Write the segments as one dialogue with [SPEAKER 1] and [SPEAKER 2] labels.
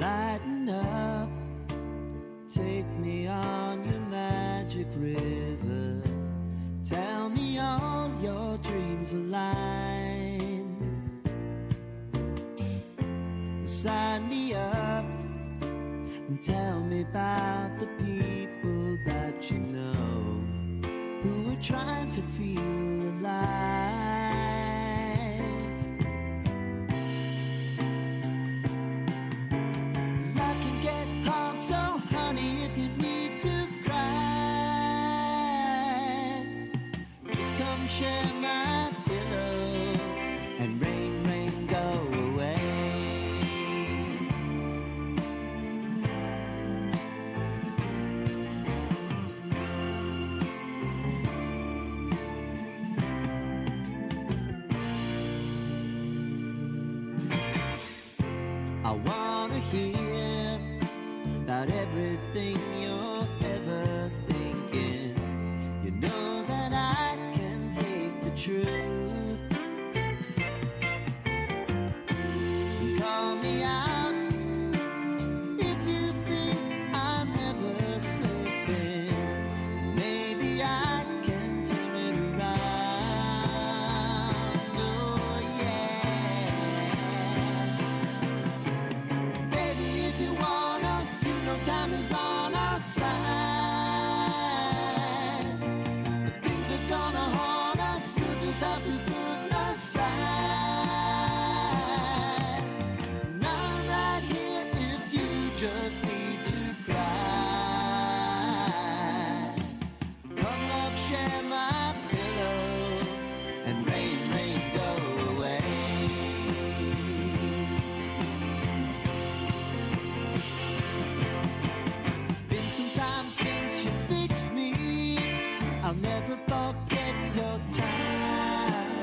[SPEAKER 1] Lighten up, take me on your magic river. Tell me all your dreams align. Sign me up and tell me about the people that you know who are trying to feel alive. my pillow and rain, rain, go away. I wanna hear about everything you're ever thinking. You know that I can take the truth. Call me out if you think I'm never slipping. Maybe I can turn it around. Oh yeah. Baby, if you want us, you know time is on our side. Things are gonna haunt us, we'll just have to put aside. And I'm right here if you just need to cry. Come love, share my pillow and rain, rain, go away. Been some time since you fixed me. I'll never forget your time.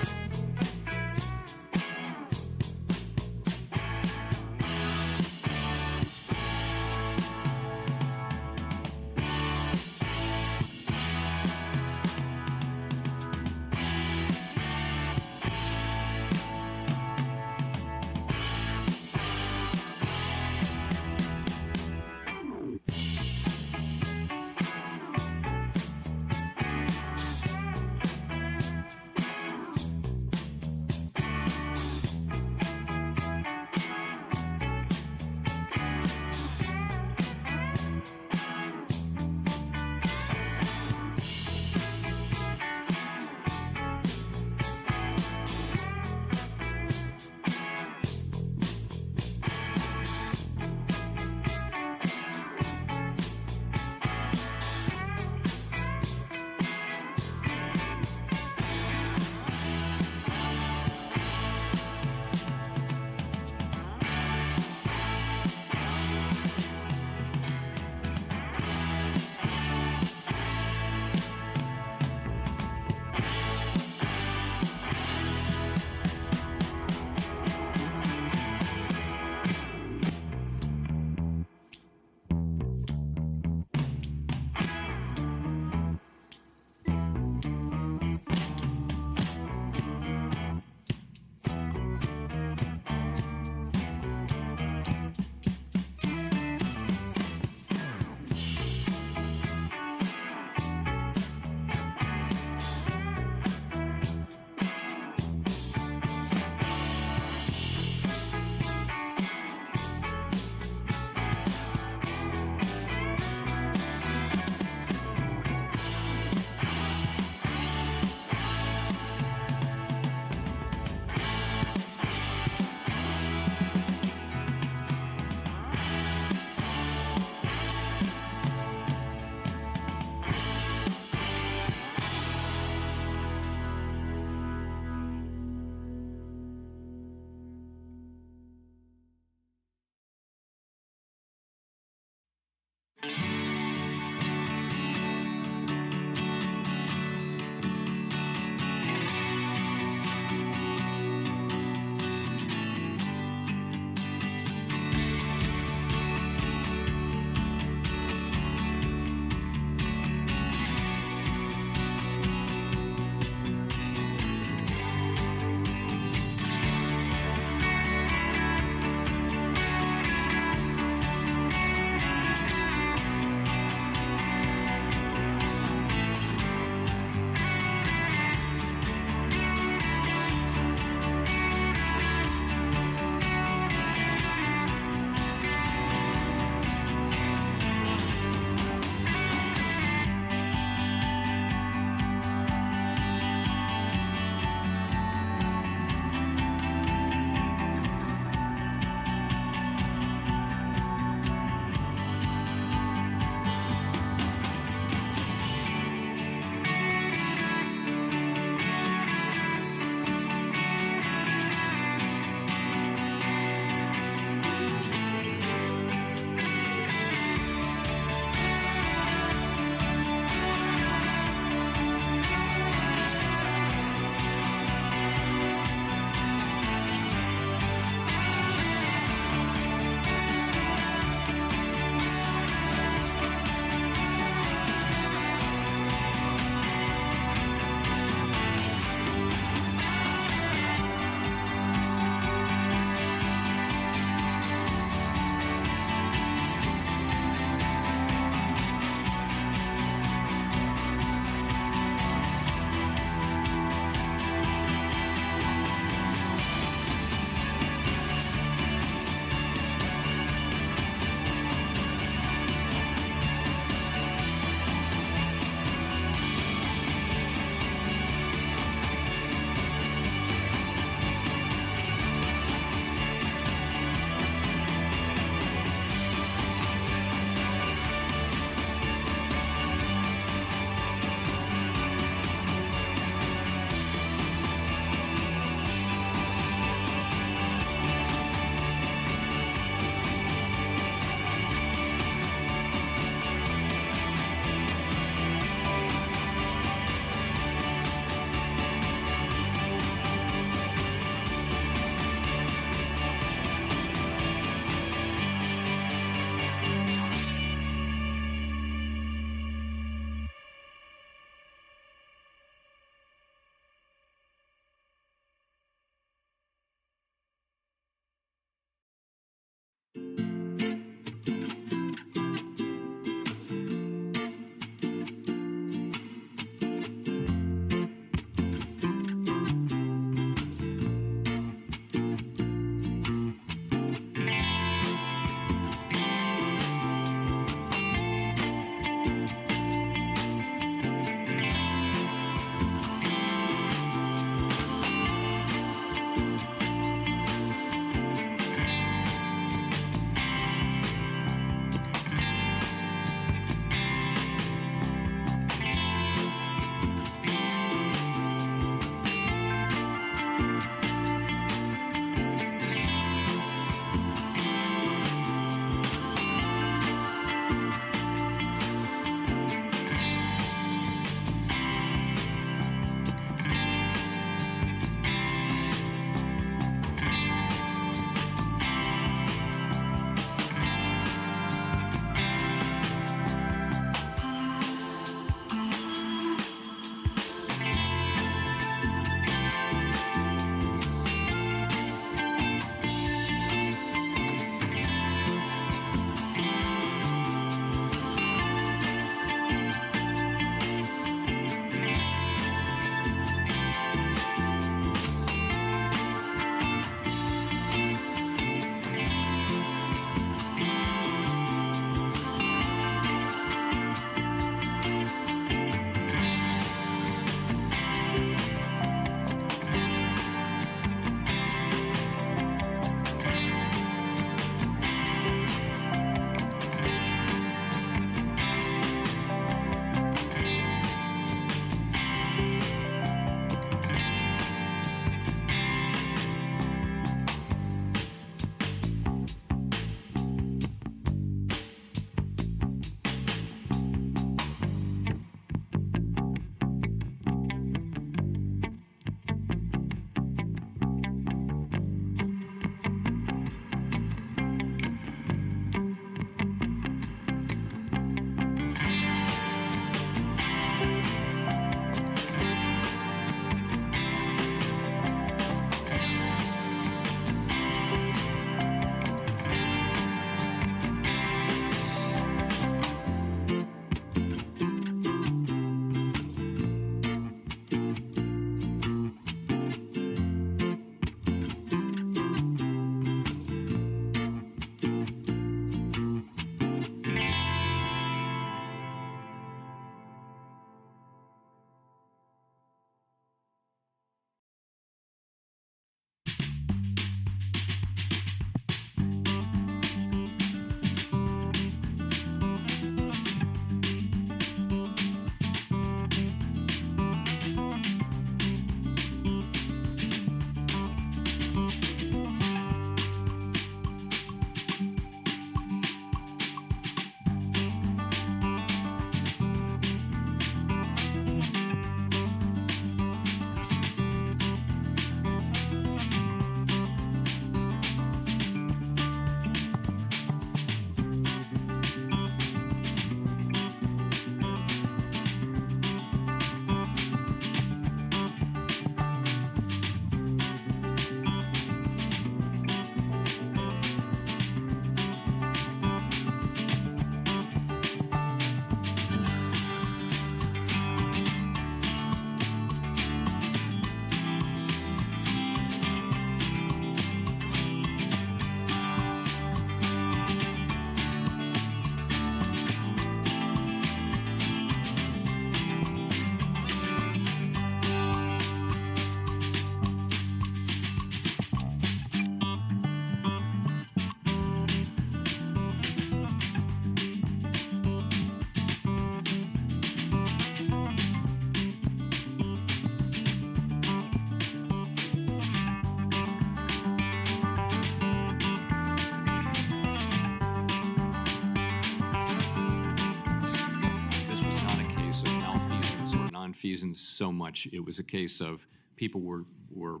[SPEAKER 2] malfeasance so much. It was a case of people were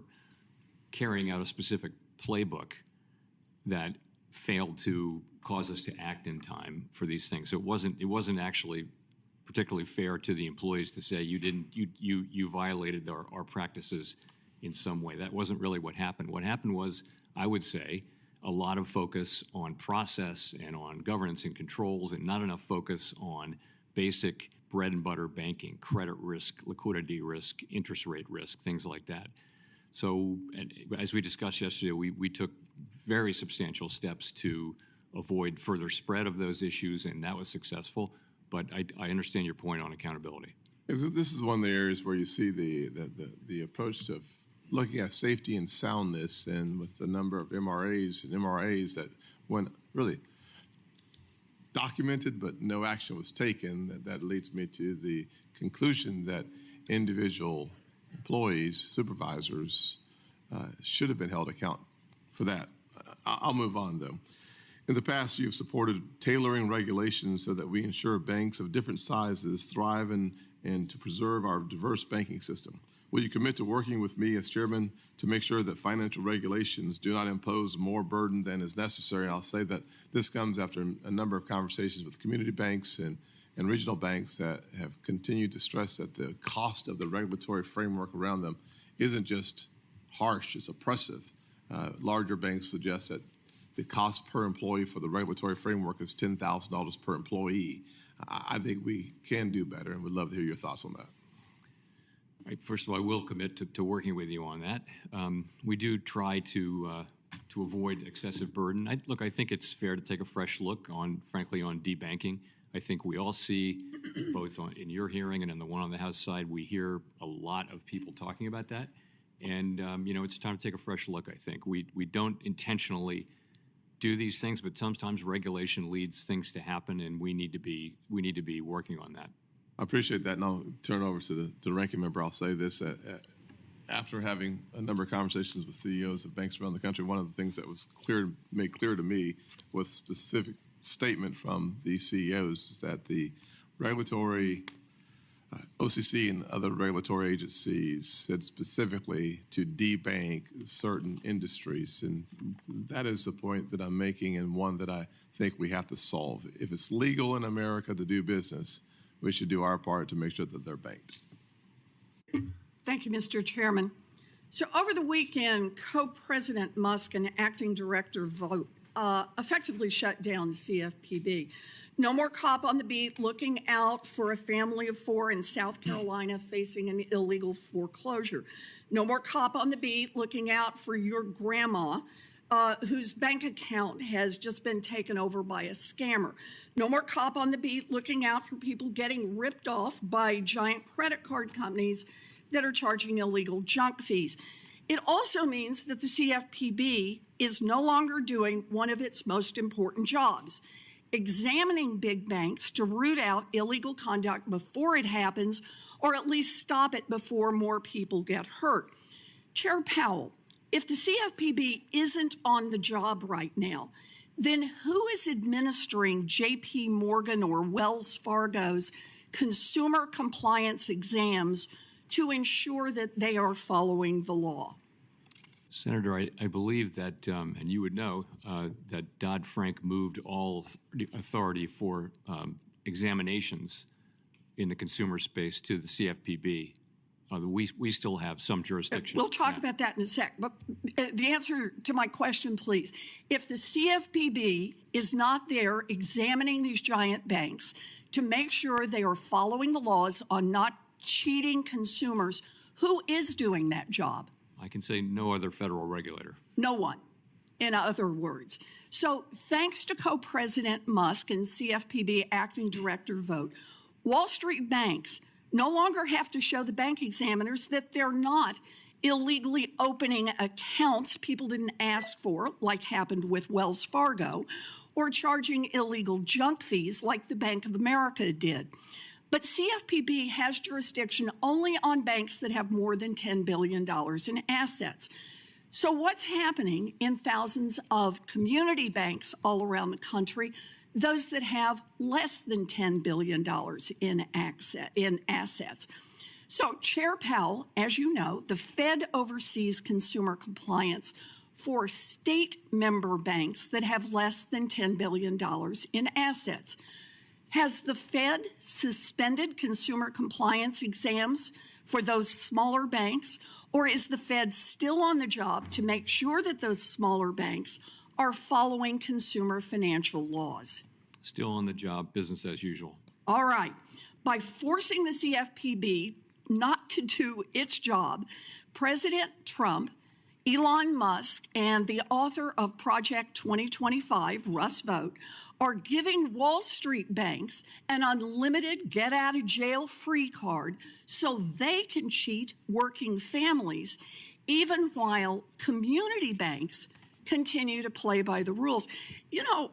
[SPEAKER 2] carrying out a specific playbook that failed to cause us to act in time for these things. So it wasn't actually particularly fair to the employees to say you violated our practices in some way. That wasn't really what happened. What happened was, I would say, a lot of focus on process and on governance and controls, and not enough focus on basic bread and butter banking, credit risk, liquidity risk, interest rate risk, things like that. So, as we discussed yesterday, we took very substantial steps to avoid further spread of those issues, and that was successful. But I understand your point on accountability.
[SPEAKER 3] This is one of the areas where you see the approach to looking at safety and soundness, and with the number of MRAs and MRAs that went really documented, but no action was taken, that leads me to the conclusion that individual employees, supervisors, should have been held accountable for that. I'll move on, though. In the past, you've supported tailoring regulations so that we ensure banks of different sizes thrive and to preserve our diverse banking system. Will you commit to working with me as chairman to make sure that financial regulations do not impose more burden than is necessary? And I'll say that this comes after a number of conversations with community banks and regional banks that have continued to stress that the cost of the regulatory framework around them isn't just harsh, it's oppressive. Larger banks suggest that the cost per employee for the regulatory framework is $10,000 per employee. I think we can do better, and would love to hear your thoughts on that.
[SPEAKER 2] Right, first of all, I will commit to working with you on that. We do try to avoid excessive burden. I think it's fair to take a fresh look frankly, on debanking. I think we all see, both in your hearing and in the one on the House side, we hear a lot of people talking about that. And, it's time to take a fresh look, I think. We don't intentionally do these things, but sometimes regulation leads things to happen, and we need to be working on that.
[SPEAKER 3] I appreciate that, and I'll turn over to the ranking member. I'll say this. After having a number of conversations with CEOs of banks around the country, one of the things that was made clear to me with specific statement from the CEOs is that the regulatory OCC and other regulatory agencies said specifically to debank certain industries, and that is the point that I'm making, and one that I think we have to solve. If it's legal in America to do business, we should do our part to make sure that they're banked.
[SPEAKER 4] Thank you, Mr. Chairman. So over the weekend, Co-President Musk and Acting Director Vogt effectively shut down the CFPB. No more cop on the beat looking out for a family of four in South Carolina facing an illegal foreclosure. No more cop on the beat looking out for your grandma whose bank account has just been taken over by a scammer. No more cop on the beat looking out for people getting ripped off by giant credit card companies that are charging illegal junk fees. It also means that the CFPB is no longer doing one of its most important jobs, examining big banks to root out illegal conduct before it happens, or at least stop it before more people get hurt. Chair Powell, if the CFPB isn't on the job right now, then who is administering JP Morgan or Wells Fargo's consumer compliance exams to ensure that they are following the law?
[SPEAKER 2] Senator, I believe that, and you would know, that Dodd-Frank moved all authority for examinations in the consumer space to the CFPB. We still have some jurisdiction.
[SPEAKER 4] We'll talk about that in a sec. But the answer to my question, please. If the CFPB is not there examining these giant banks to make sure they are following the laws on not cheating consumers, who is doing that job?
[SPEAKER 2] I can say no other federal regulator.
[SPEAKER 4] No one, in other words. So thanks to Co-President Musk and CFPB Acting Director Vogt, Wall Street banks no longer have to show the bank examiners that they're not illegally opening accounts people didn't ask for, like happened with Wells Fargo, or charging illegal junk fees like the Bank of America did. But CFPB has jurisdiction only on banks that have more than $10 billion in assets. So what's happening in thousands of community banks all around the country, those that have less than $10 billion in assets? So, Chair Powell, as you know, the Fed oversees consumer compliance for state member banks that have less than $10 billion in assets. Has the Fed suspended consumer compliance exams for those smaller banks, or is the Fed still on the job to make sure that those smaller banks are following consumer financial laws?
[SPEAKER 2] Still on the job, business as usual.
[SPEAKER 4] All right. By forcing the CFPB not to do its job, President Trump, Elon Musk, and the author of Project 2025, Russ Vought, are giving Wall Street banks an unlimited get-out-of-jail-free card so they can cheat working families, even while community banks continue to play by the rules. You know,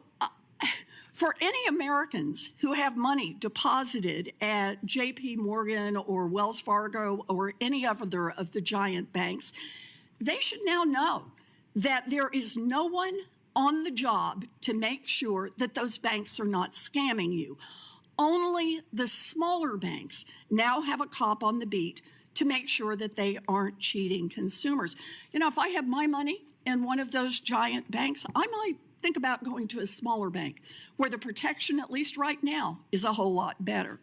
[SPEAKER 4] for any Americans who have money deposited at JP Morgan or Wells Fargo or any other of the giant banks, they should now know that there is no one on the job to make sure that those banks are not scamming you. Only the smaller banks now have a cop on the beat to make sure that they aren't cheating consumers. You know, if I have my money in one of those giant banks, I might think about going to a smaller bank where the protection, at least right now, is a whole lot better.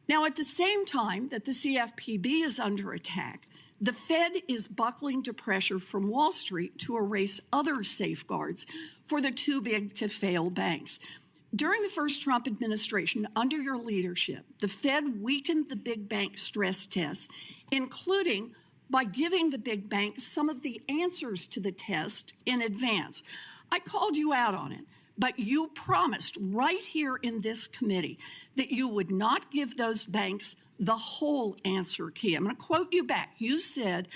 [SPEAKER 4] Now, at the same time that the CFPB is under attack, the Fed is buckling to pressure from Wall Street to erase other safeguards for the too-big-to-fail banks. During the first Trump administration, under your leadership, the Fed weakened the big bank stress tests, including by giving the big banks some of the answers to the test in advance. I called you out on it, but you promised right here in this committee that you would not give those banks the whole answer key. I'm going to quote you back. You said,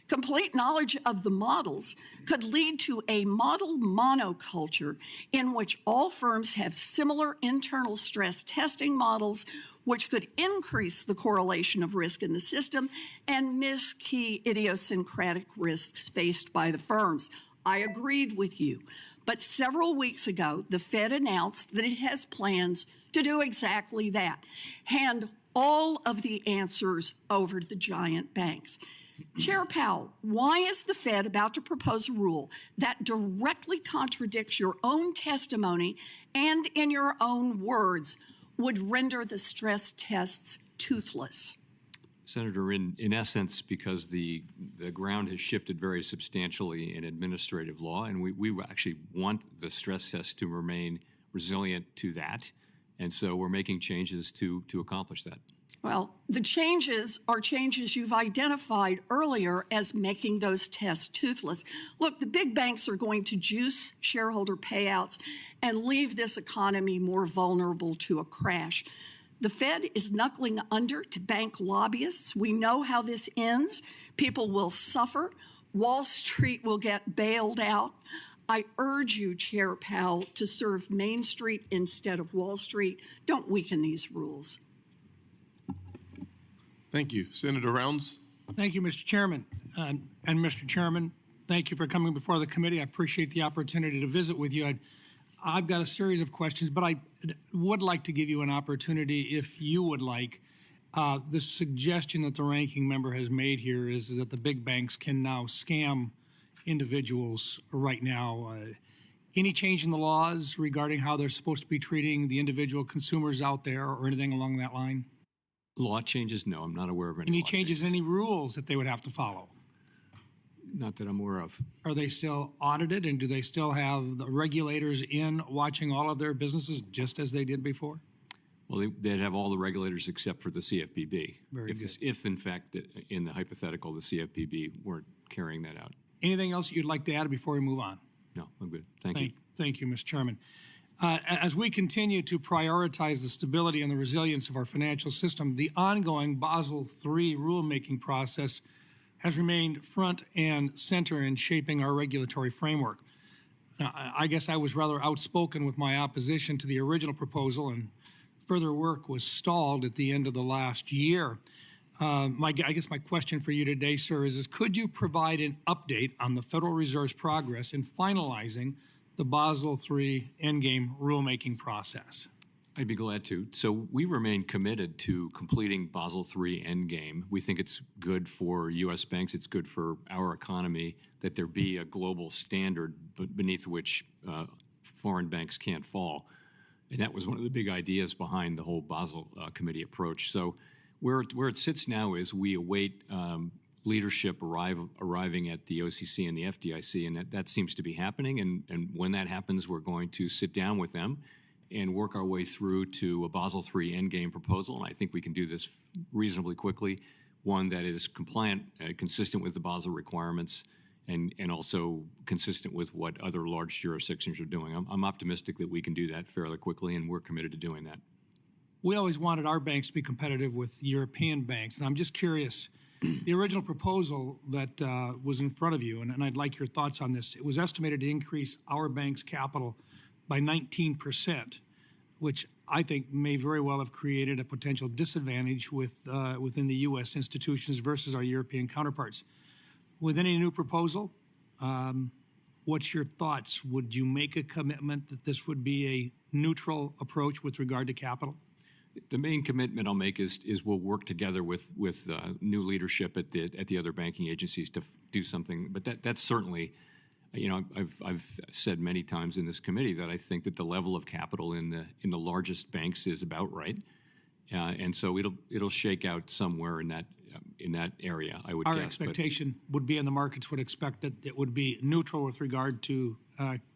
[SPEAKER 4] complete knowledge of the models could lead to a model monoculture in which all firms have similar internal stress testing models, which could increase the correlation of risk in the system and miss key idiosyncratic risks faced by the firms. I agreed with you. But several weeks ago, the Fed announced that it has plans to do exactly that, hand all of the answers over to the giant banks. Chair Powell, why is the Fed about to propose a rule that directly contradicts your own testimony and, in your own words, would render the stress tests toothless?
[SPEAKER 2] Senator, in essence, because the ground has shifted very substantially in administrative law, and we actually want the stress test to remain resilient to that. And so we're making changes to accomplish that.
[SPEAKER 4] Well, the changes are changes you've identified earlier as making those tests toothless. Look, the big banks are going to juice shareholder payouts and leave this economy more vulnerable to a crash. The Fed is knuckling under to bank lobbyists. We know how this ends. People will suffer. Wall Street will get bailed out. I urge you, Chair Powell, to serve Main Street instead of Wall Street. Don't weaken these rules.
[SPEAKER 3] Thank you. Senator Rounds.
[SPEAKER 5] Thank you, Mr. Chairman. And Mr. Chairman, thank you for coming before the committee. I appreciate the opportunity to visit with you. I've got a series of questions, but I would like to give you an opportunity, if you would like. The suggestion that the ranking member has made here is that the big banks can now scam individuals right now. Any change in the laws regarding how they're supposed to be treating the individual consumers out there or anything along that line?
[SPEAKER 2] Law changes? No, I'm not aware of any
[SPEAKER 5] Any
[SPEAKER 2] law
[SPEAKER 5] changes, any rules that they would have to follow?
[SPEAKER 2] Not that I'm aware of.
[SPEAKER 5] Are they still audited, and do they still have the regulators in watching all of their businesses just as they did before?
[SPEAKER 2] Well, they'd have all the regulators except for the CFPB.
[SPEAKER 5] Very good.
[SPEAKER 2] If in fact, in the hypothetical, the CFPB weren't carrying that out.
[SPEAKER 5] Anything else you'd like to add before we move on?
[SPEAKER 2] No, I'm good. Thank you.
[SPEAKER 5] Thank you, Mr. Chairman. As we continue to prioritize the stability and the resilience of our financial system, the ongoing Basel III rulemaking process has remained front and center in shaping our regulatory framework. Now, I guess I was rather outspoken with my opposition to the original proposal, and further work was stalled at the end of the last year. I guess my question for you today, sir, is could you provide an update on the Federal Reserve's progress in finalizing the Basel III endgame rulemaking process?
[SPEAKER 2] I'd be glad to. So we remain committed to completing Basel III Endgame. We think it's good for U.S. banks. It's good for our economy that there be a global standard beneath which foreign banks can't fall. And that was one of the big ideas behind the whole Basel Committee approach. So where it sits now is we await leadership arriving at the OCC and the FDIC, and that seems to be happening. And when that happens, we're going to sit down with them and work our way through to a Basel III Endgame proposal. And I think we can do this reasonably quickly, one that is compliant, consistent with the Basel requirements, and also consistent with what other large jurisdictions are doing. I'm optimistic that we can do that fairly quickly, and we're committed to doing that.
[SPEAKER 5] We always wanted our banks to be competitive with European banks, and I'm just curious, the original proposal that was in front of you, and I'd like your thoughts on this, it was estimated to increase our bank's capital by 19%, which I think may very well have created a potential disadvantage within the U.S. institutions versus our European counterparts. With any new proposal, what's your thoughts? Would you make a commitment that this would be a neutral approach with regard to capital?
[SPEAKER 2] The main commitment I'll make is we'll work together with new leadership at the other banking agencies to do something. But that's certainly, I've said many times in this committee that I think that the level of capital in the largest banks is about right, and so it'll shake out somewhere in that area. I would guess. Our
[SPEAKER 5] expectation would be, and the markets would expect that it would be neutral with regard to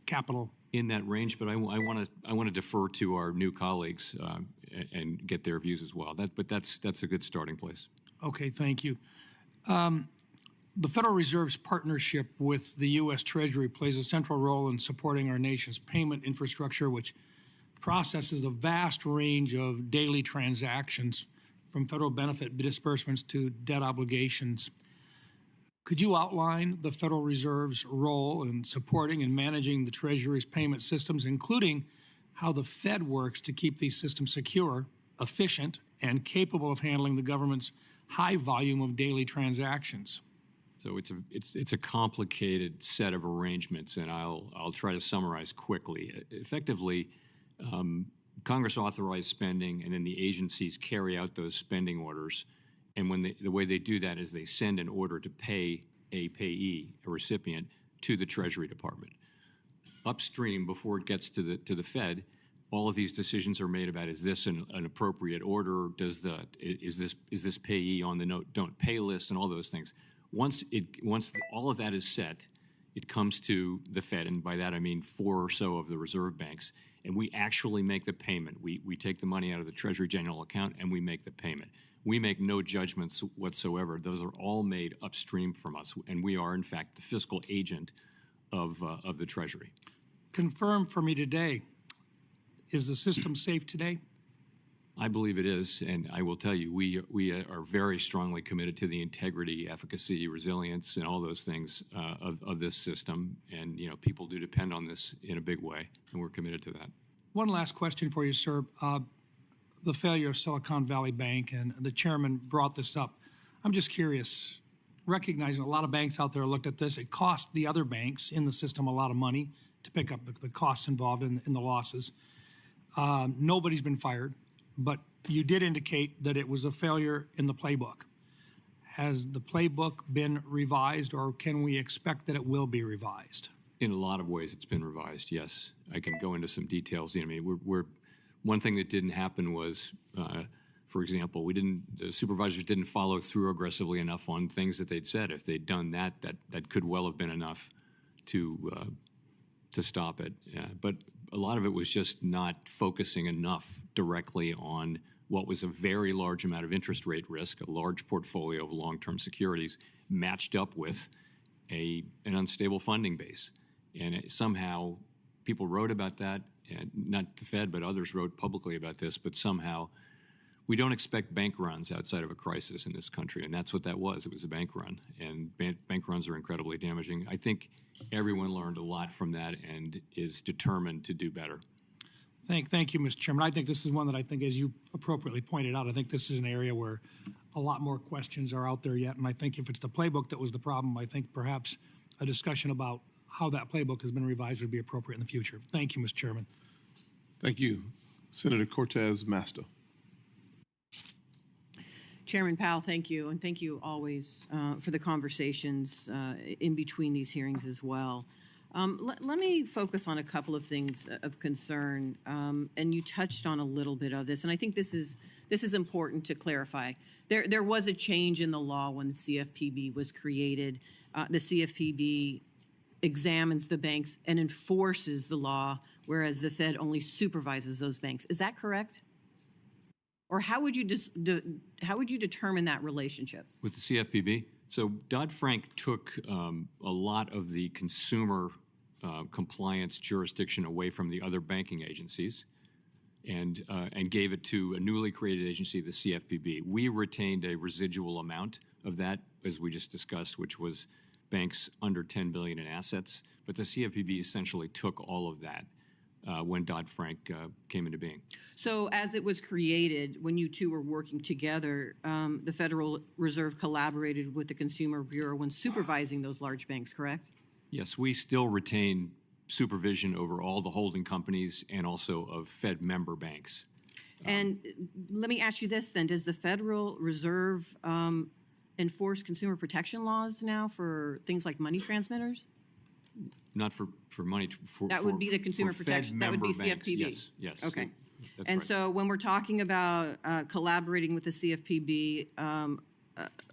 [SPEAKER 5] capital
[SPEAKER 2] in that range. But I want to defer to our new colleagues and get their views as well. But that's a good starting place.
[SPEAKER 5] Okay, thank you. The Federal Reserve's partnership with the U.S. Treasury plays a central role in supporting our nation's payment infrastructure, which processes a vast range of daily transactions, from federal benefit disbursements to debt obligations. Could you outline the Federal Reserve's role in supporting and managing the Treasury's payment systems, including how the Fed works to keep these systems secure, efficient, and capable of handling the government's high volume of daily transactions?
[SPEAKER 2] So it's a complicated set of arrangements, and I'll try to summarize quickly. Effectively, Congress authorized spending, and then the agencies carry out those spending orders. And the way they do that is they send an order to pay a payee, a recipient, to the Treasury Department. Upstream, before it gets to the Fed, all of these decisions are made about: is this an appropriate order? Is this payee on the don't pay list, and all those things. Once all of that is set, it comes to the Fed, and by that I mean 4 or so of the reserve banks, and we actually make the payment. We take the money out of the Treasury General account and we make the payment. We make no judgments whatsoever. Those are all made upstream from us, and we are in fact the fiscal agent of the Treasury.
[SPEAKER 5] Confirm for me today, is the system safe today?
[SPEAKER 2] I believe it is, and I will tell you, we are very strongly committed to the integrity, efficacy, resilience, and all those things of this system. And people do depend on this in a big way, and we're committed to that.
[SPEAKER 5] One last question for you, sir. The failure of Silicon Valley Bank, and the chairman brought this up. I'm just curious, recognizing a lot of banks out there looked at this. It cost the other banks in the system a lot of money to pick up the costs involved in the losses. Nobody's been fired. But you did indicate that it was a failure in the playbook. Has the playbook been revised, or can we expect that it will be revised?
[SPEAKER 2] In a lot of ways, it's been revised, yes. I can go into some details. I mean, one thing that didn't happen was, for example, the supervisors didn't follow through aggressively enough on things that they'd said. If they'd done that could well have been enough to stop it. But a lot of it was just not focusing enough directly on what was a very large amount of interest rate risk, a large portfolio of long-term securities matched up with an unstable funding base. And somehow people wrote about that, and not the Fed, but others wrote publicly about this, but somehow we don't expect bank runs outside of a crisis in this country, and that's what that was. It was a bank run, and bank runs are incredibly damaging. I think everyone learned a lot from that and is determined to do better.
[SPEAKER 5] Thank you, Mr. Chairman. I think this is one that I think, as you appropriately pointed out, I think this is an area where a lot more questions are out there yet, and I think if it's the playbook that was the problem, I think perhaps a discussion about how that playbook has been revised would be appropriate in the future. Thank you, Mr. Chairman.
[SPEAKER 3] Thank you, Senator Cortez Masto.
[SPEAKER 6] Chairman Powell, thank you, and thank you always for the conversations in between these hearings as well. Let me focus on a couple of things of concern, and you touched on a little bit of this, and I think this is important to clarify. There was a change in the law when the CFPB was created. The CFPB examines the banks and enforces the law, whereas the Fed only supervises those banks. Is that correct? Or how would you determine that relationship?
[SPEAKER 2] With the CFPB? So Dodd-Frank took a lot of the consumer compliance jurisdiction away from the other banking agencies and gave it to a newly created agency, the CFPB. We retained a residual amount of that, as we just discussed, which was banks under $10 billion in assets. But the CFPB essentially took all of that when Dodd-Frank came into being.
[SPEAKER 6] So as it was created, when you two were working together, the Federal Reserve collaborated with the Consumer Bureau when supervising those large banks, correct?
[SPEAKER 2] Yes, we still retain supervision over all the holding companies and also of Fed member banks.
[SPEAKER 6] And let me ask you this then, does the Federal Reserve enforce consumer protection laws now for things like money transmitters?
[SPEAKER 2] Not for money.
[SPEAKER 6] That would be the consumer
[SPEAKER 2] for
[SPEAKER 6] protection.
[SPEAKER 2] Fed
[SPEAKER 6] That would be
[SPEAKER 2] member banks.
[SPEAKER 6] CFPB.
[SPEAKER 2] Yes.
[SPEAKER 6] Okay.
[SPEAKER 2] That's
[SPEAKER 6] And
[SPEAKER 2] right.
[SPEAKER 6] so when we're talking about collaborating with the CFPB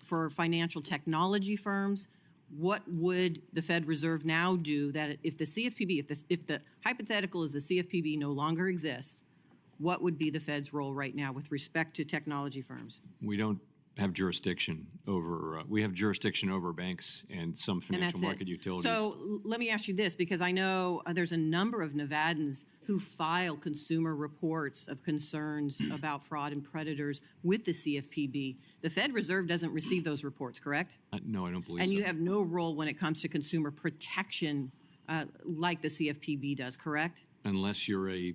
[SPEAKER 6] for financial technology firms, what would the Fed Reserve now do that if the CFPB, if the hypothetical is the CFPB no longer exists, what would be the Fed's role right now with respect to technology firms?
[SPEAKER 2] We don't have jurisdiction over, we have jurisdiction over banks and some
[SPEAKER 6] And
[SPEAKER 2] financial
[SPEAKER 6] that's
[SPEAKER 2] market
[SPEAKER 6] it.
[SPEAKER 2] utilities.
[SPEAKER 6] So let me ask you this, because I know there's a number of Nevadans who file consumer reports of concerns about fraud and predators with the CFPB. The Fed Reserve doesn't receive those reports, correct?
[SPEAKER 2] No, I don't believe
[SPEAKER 6] And
[SPEAKER 2] so.
[SPEAKER 6] you have no role when it comes to consumer protection like the CFPB does, correct?
[SPEAKER 2] Unless you're a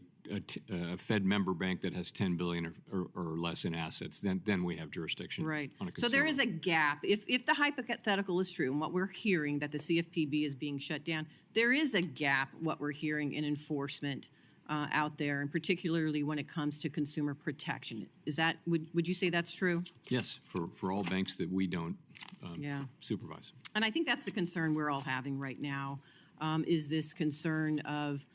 [SPEAKER 2] Fed member bank that has $10 billion or less in assets, then we have jurisdiction.
[SPEAKER 6] Right.
[SPEAKER 2] On a
[SPEAKER 6] So there
[SPEAKER 2] consumer.
[SPEAKER 6] is a gap. If the hypothetical is true and what we're hearing that the CFPB is being shut down, there is a gap what we're hearing in enforcement out there, and particularly when it comes to consumer protection. Is that would you say that's true?
[SPEAKER 2] Yes, for all banks that we don't
[SPEAKER 6] Yeah.
[SPEAKER 2] supervise.
[SPEAKER 6] And I think that's the concern we're all having right now, is this concern of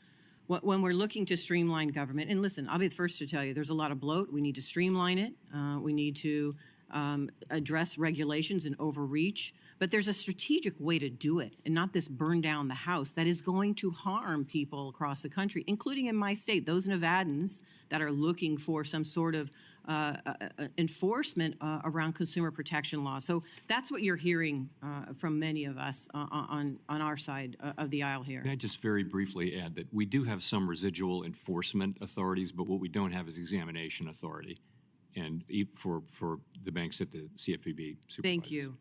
[SPEAKER 6] when we're looking to streamline government. And listen, I'll be the first to tell you, there's a lot of bloat. We need to streamline it. We need to address regulations and overreach. But there's a strategic way to do it, and not this burn down the house that is going to harm people across the country, including in my state, those Nevadans that are looking for some sort of enforcement around consumer protection law. So that's what you're hearing from many of us on our side of the aisle here.
[SPEAKER 2] Can I just very briefly add that we do have some residual enforcement authorities, but what we don't have is examination authority, and for the banks that the CFPB supervises.
[SPEAKER 6] Thank you.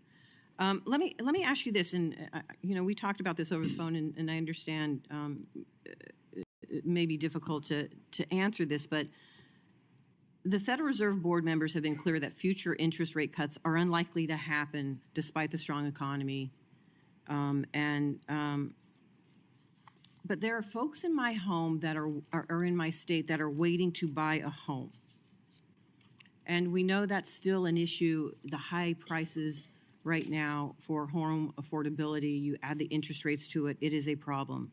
[SPEAKER 6] Let me ask you this, and we talked about this over the phone, and I understand it may be difficult to answer this, but the Federal Reserve Board members have been clear that future interest rate cuts are unlikely to happen despite the strong economy. But there are folks in my home that are in my state that are waiting to buy a home. And we know that's still an issue, the high prices right now for home affordability. You add the interest rates to it, it is a problem.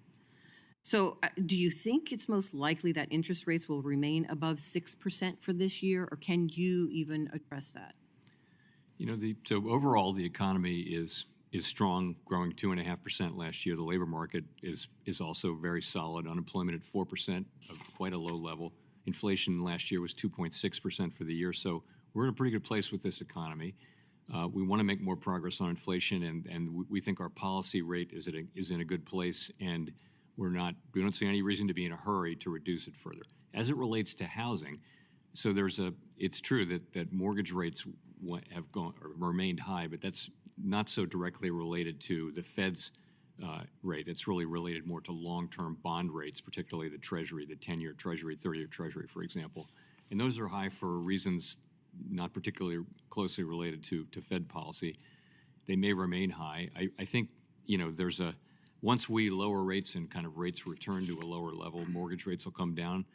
[SPEAKER 6] So do you think it's most likely that interest rates will remain above 6% for this year, or can you even address that?
[SPEAKER 2] So overall, the economy is strong, growing 2.5% last year. The labor market is also very solid. Unemployment at 4%, quite a low level. Inflation last year was 2.6% for the year. So we're in a pretty good place with this economy. We want to make more progress on inflation, and we think our policy rate is in a good place, and we don't see any reason to be in a hurry to reduce it further. As it relates to housing, so it's true that mortgage rates have remained high, but that's not so directly related to the Fed's rate. It's really related more to long-term bond rates, particularly the Treasury, the 10-year Treasury, 30-year Treasury, for example. And those are high for reasons not particularly closely related to Fed policy. They may remain high. I think, once we lower rates and kind of rates return to a lower level, mortgage rates will come down.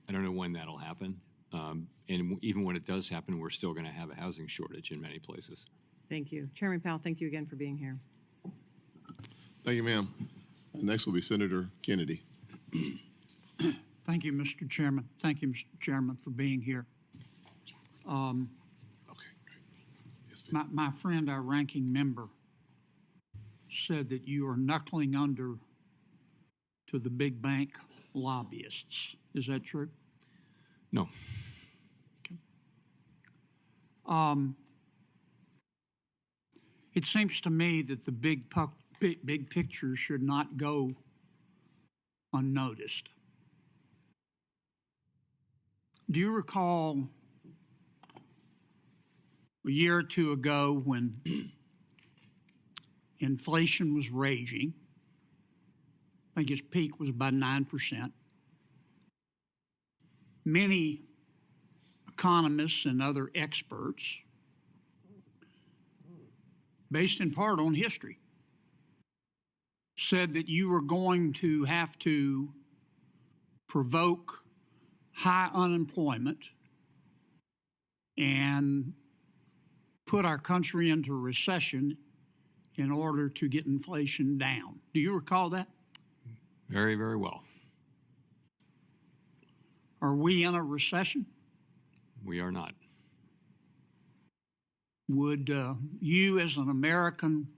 [SPEAKER 2] I don't know when that'll happen. And even when it does happen, we're still going to have a housing shortage in many places.
[SPEAKER 6] Thank you. Chairman Powell, thank you again for being here.
[SPEAKER 3] Thank you, ma'am. Next will be Senator Kennedy.
[SPEAKER 7] Thank you, Mr. Chairman. Thank you, Mr. Chairman, for being here.
[SPEAKER 3] Okay, great. Yes, ma'am.
[SPEAKER 7] My friend, our ranking member, said that you are knuckling under to the big bank lobbyists. Is that true?
[SPEAKER 2] No.
[SPEAKER 7] It seems to me that the big picture should not go unnoticed. Do you recall a year or two ago when inflation was raging? I think its peak was about 9%. Many economists and other experts, based in part on history, said that you were going to have to provoke high unemployment and put our country into recession in order to get inflation down. Do you recall that?
[SPEAKER 2] Very, very well.
[SPEAKER 7] Are we in a recession?
[SPEAKER 2] We are not.
[SPEAKER 7] Would you, as an American,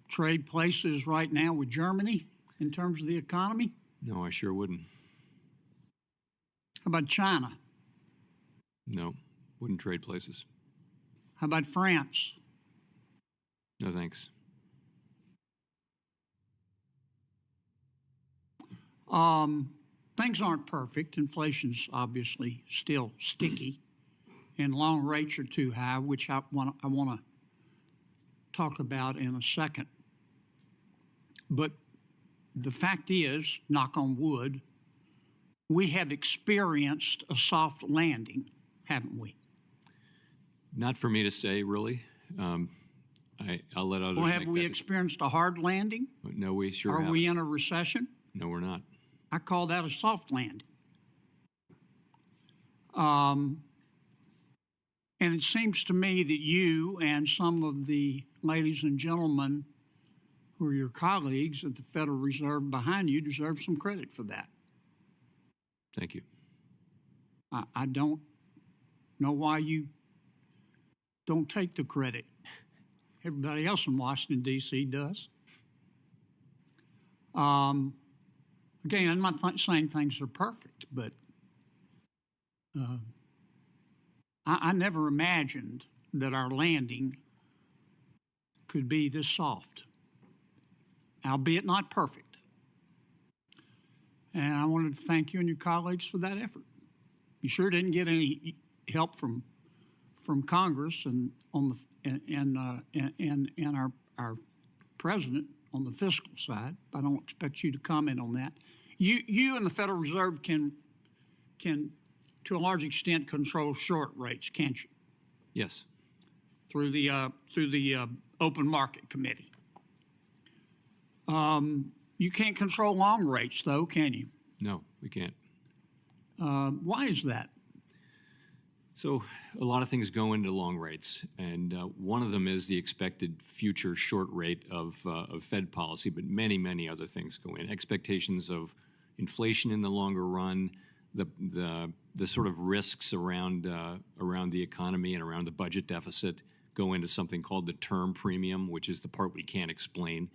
[SPEAKER 7] trade places right now with Germany in terms of the economy?
[SPEAKER 2] No, I sure wouldn't.
[SPEAKER 7] How about China?
[SPEAKER 2] No, wouldn't trade places.
[SPEAKER 7] How about France?
[SPEAKER 2] No, thanks.
[SPEAKER 7] Things aren't perfect. Inflation's obviously still sticky, and long rates are too high, which I want to talk about in a second. But the fact is, knock on wood, we have experienced a soft landing, haven't we?
[SPEAKER 2] Not for me to say, really. I'll let others
[SPEAKER 7] Well,
[SPEAKER 2] make
[SPEAKER 7] have we
[SPEAKER 2] that.
[SPEAKER 7] experienced a hard landing?
[SPEAKER 2] No, we sure
[SPEAKER 7] Are
[SPEAKER 2] haven't.
[SPEAKER 7] we in a recession?
[SPEAKER 2] No, we're not.
[SPEAKER 7] I call that a soft landing. And it seems to me that you and some of the ladies and gentlemen who are your colleagues at the Federal Reserve behind you deserve some credit for that.
[SPEAKER 2] Thank you.
[SPEAKER 7] I don't know why you don't take the credit. Everybody else in Washington, D.C. does. Again, I'm not saying things are perfect, but I never imagined that our landing could be this soft, albeit not perfect. And I wanted to thank you and your colleagues for that effort. You sure didn't get any help from Congress and on the our president on the fiscal side. I don't expect you to comment on that. You and the Federal Reserve can to a large extent control short rates, can't you?
[SPEAKER 2] Yes.
[SPEAKER 7] Through the Open Market Committee. You can't control long rates, though, can you?
[SPEAKER 2] No, we can't.
[SPEAKER 7] Why is that?
[SPEAKER 2] So a lot of things go into long rates, and one of them is the expected future short rate of Fed policy, but many, many other things go in. Expectations of inflation in the longer run, the sort of risks around the economy and around the budget deficit go into something called the term premium, which is the part we can't explain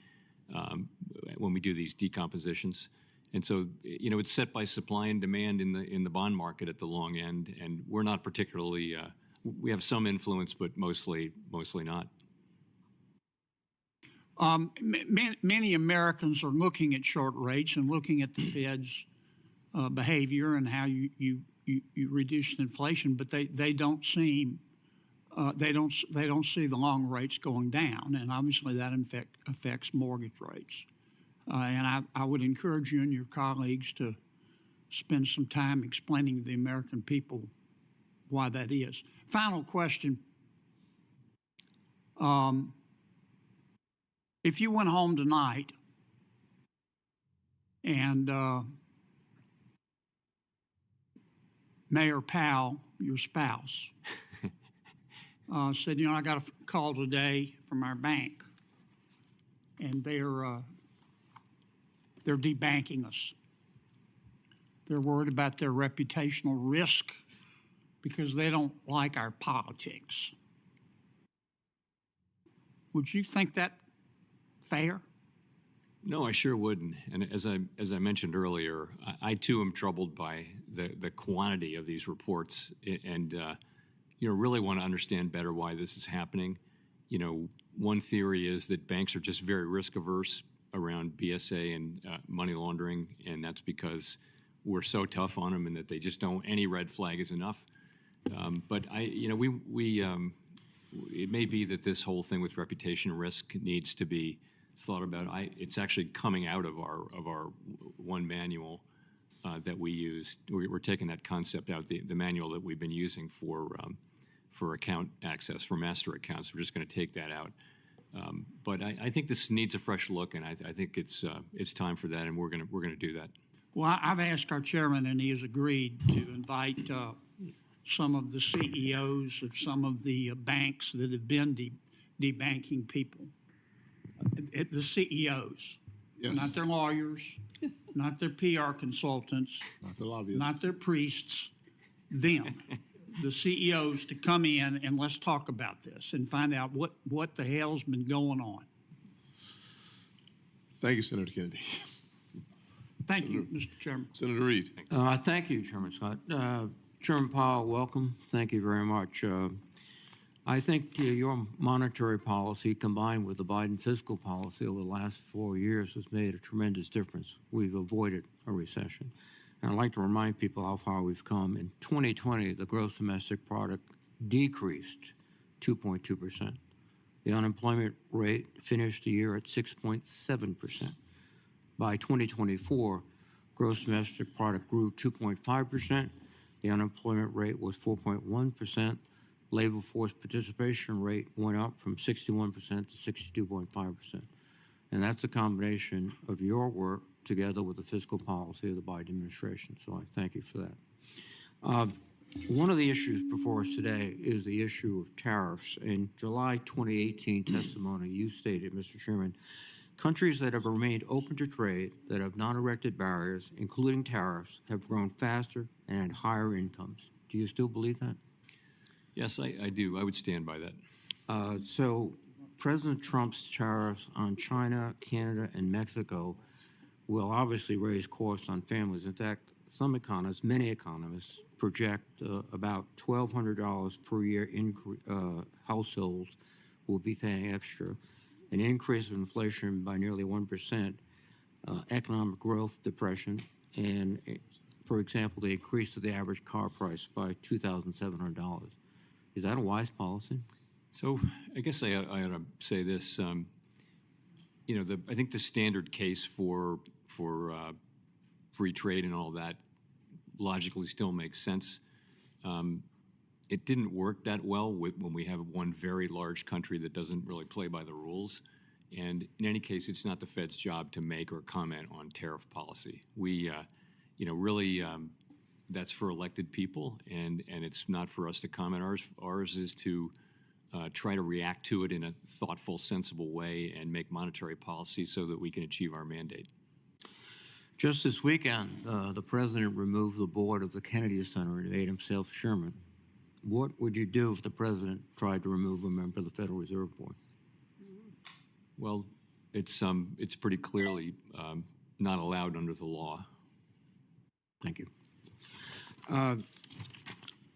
[SPEAKER 2] when we do these decompositions. And so, you know, it's set by supply and demand in the bond market at the long end, and we're not particularly. We have some influence, but mostly not.
[SPEAKER 7] Many Americans are looking at short rates and looking at the Fed's behavior and how you reduce inflation, but they don't see the long rates going down, and obviously that affects mortgage rates. And I would encourage you and your colleagues to spend some time explaining to the American people why that is. Final question. If you went home tonight and Mayor POW, your spouse, said, I got a call today from our bank, and they're debanking us. They're worried about their reputational risk because they don't like our politics. Would you think that fair?
[SPEAKER 2] No, I sure wouldn't. And as I mentioned earlier, I too am troubled by the quantity of these reports, and really want to understand better why this is happening. One theory is that banks are just very risk averse around BSA and money laundering, and that's because we're so tough on them, and that they just don't. Any red flag is enough. But it may be that this whole thing with reputation risk needs to be thought about. It's actually coming out of our one manual that we use. We're taking that concept out, the manual that we've been using for account access for master accounts. We're just going to take that out. But I think this needs a fresh look, and I think it's time for that, and we're going to do that.
[SPEAKER 7] Well, I've asked our chairman, and he has agreed to invite some of the CEOs of some of the banks that have been debanking people. The CEOs,
[SPEAKER 3] Yes.
[SPEAKER 7] not their lawyers, not their PR consultants,
[SPEAKER 3] Not the lobbyists.
[SPEAKER 7] not their priests, them, the CEOs, to come in and let's talk about this and find out what the hell's been going on.
[SPEAKER 3] Thank you, Senator Kennedy.
[SPEAKER 7] Thank you, Mr. Chairman.
[SPEAKER 3] Senator Reed.
[SPEAKER 8] Thank you, Chairman Scott. Chairman Powell, welcome. Thank you very much. I think your monetary policy combined with the Biden fiscal policy over the last 4 years has made a tremendous difference. We've avoided a recession. And I'd like to remind people how far we've come. In 2020, the gross domestic product decreased 2.2%. The unemployment rate finished the year at 6.7%. By 2024, gross domestic product grew 2.5%. The unemployment rate was 4.1%. Labor force participation rate went up from 61% to 62.5%. And that's a combination of your work together with the fiscal policy of the Biden administration. So I thank you for that. One of the issues before us today is the issue of tariffs. In July 2018 testimony, you stated, Mr. Chairman, countries that have remained open to trade, that have not erected barriers, including tariffs, have grown faster and had higher incomes. Do you still believe that?
[SPEAKER 2] Yes, I do. I would stand by that.
[SPEAKER 8] So President Trump's tariffs on China, Canada, and Mexico will obviously raise costs on families. In fact, some economists, many economists, project about $1,200 per year households will be paying extra. An increase of inflation by nearly 1%, economic growth depression, and, for example, the increase of the average car price by $2,700. Is that a wise policy?
[SPEAKER 2] So I guess I ought to say this. I think the standard case for free trade and all that logically still makes sense. It didn't work that well when we have one very large country that doesn't really play by the rules. And in any case, it's not the Fed's job to make or comment on tariff policy. We, really, that's for elected people, and it's not for us to comment. Ours is to try to react to it in a thoughtful, sensible way and make monetary policy so that we can achieve our mandate.
[SPEAKER 8] Just this weekend, the president removed the board of the Kennedy Center and made himself chairman. What would you do if the president tried to remove a member of the Federal Reserve Board?
[SPEAKER 2] Well, it's pretty clearly not allowed under the law.
[SPEAKER 8] Thank you.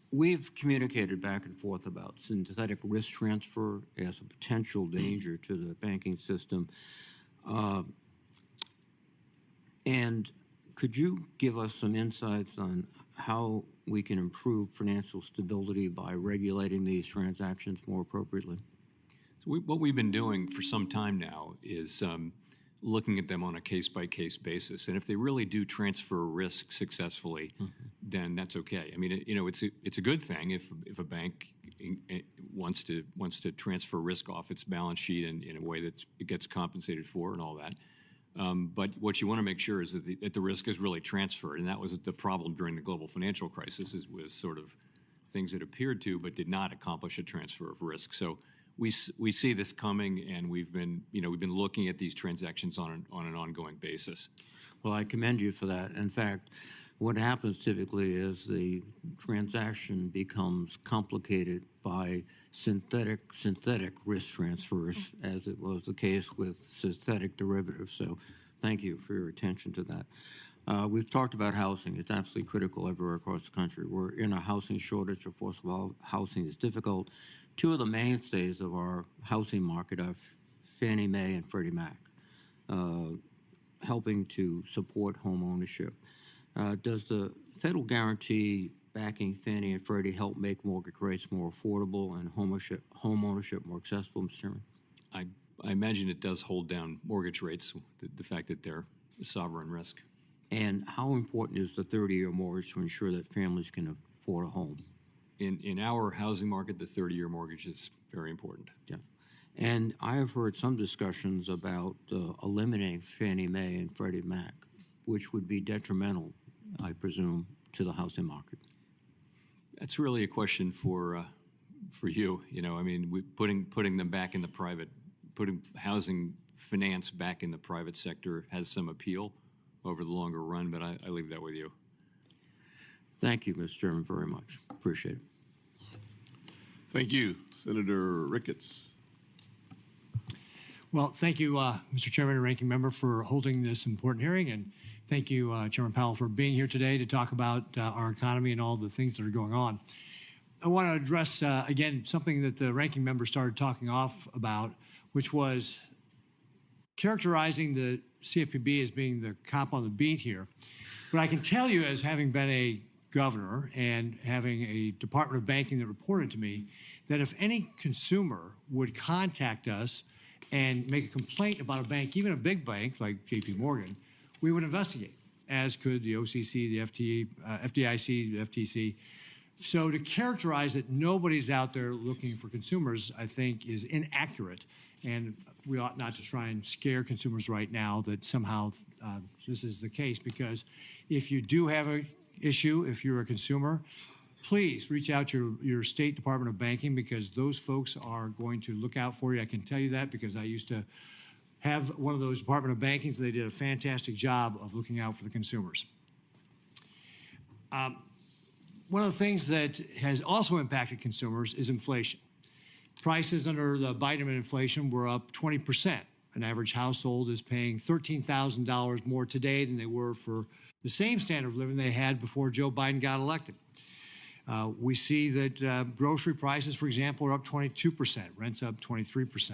[SPEAKER 8] We've communicated back and forth about synthetic risk transfer as a potential danger to the banking system. And could you give us some insights on how we can improve financial stability by regulating these transactions more appropriately?
[SPEAKER 2] So what we've been doing for some time now is looking at them on a case-by-case basis. And if they really do transfer risk successfully, then that's okay. I mean, it's a good thing if a bank wants to transfer risk off its balance sheet in a way that it gets compensated for and all that. But what you want to make sure is that the risk is really transferred, and that was the problem during the global financial crisis. Was sort of things that appeared to but did not accomplish a transfer of risk. So we see this coming, and we've been looking at these transactions on an ongoing basis.
[SPEAKER 8] Well, I commend you for that. In fact, what happens typically is the transaction becomes complicated by synthetic risk transfers, as it was the case with synthetic derivatives. So thank you for your attention to that. We've talked about housing. It's absolutely critical everywhere across the country. We're in a housing shortage. Of course, while housing is difficult, two of the mainstays of our housing market are Fannie Mae and Freddie Mac, helping to support home ownership. Does the federal guarantee backing Fannie and Freddie help make mortgage rates more affordable and home ownership more accessible, Mr. Chairman?
[SPEAKER 2] I imagine it does hold down mortgage rates, the fact that they're a sovereign risk.
[SPEAKER 8] And how important is the 30-year mortgage to ensure that families can afford a home?
[SPEAKER 2] In our housing market, the 30-year mortgage is very important.
[SPEAKER 8] Yeah. And I have heard some discussions about eliminating Fannie Mae and Freddie Mac, which would be detrimental, I presume, to the housing market.
[SPEAKER 2] That's really a question for you. I mean, putting them back in the private, putting housing finance back in the private sector has some appeal over the longer run, but I leave that with you.
[SPEAKER 8] Thank you, Mr. Chairman, very much. Appreciate it.
[SPEAKER 3] Thank you. Senator Ricketts.
[SPEAKER 9] Well, thank you, Mr. Chairman and Ranking Member, for holding this important hearing, and thank you, Chairman Powell, for being here today to talk about our economy and all the things that are going on. I want to address, again, something that the Ranking Member started talking off about, which was characterizing the CFPB as being the cop on the beat here. But I can tell you, as having been a governor and having a Department of Banking that reported to me, that if any consumer would contact us and make a complaint about a bank, even a big bank like JP Morgan, we would investigate, as could the OCC, the FDIC, the FTC. So to characterize that nobody's out there looking for consumers, I think, is inaccurate. And we ought not to try and scare consumers right now that somehow this is the case, because if you do have an issue, if you're a consumer, please reach out to your State Department of Banking, because those folks are going to look out for you. I can tell you that because I used to have one of those Department of Bankings. They did a fantastic job of looking out for the consumers. One of the things that has also impacted consumers is inflation. Prices under the Biden administration were up 20%. An average household is paying $13,000 more today than they were for the same standard of living they had before Joe Biden got elected. We see that grocery prices, for example, are up 22%, rents up 23%.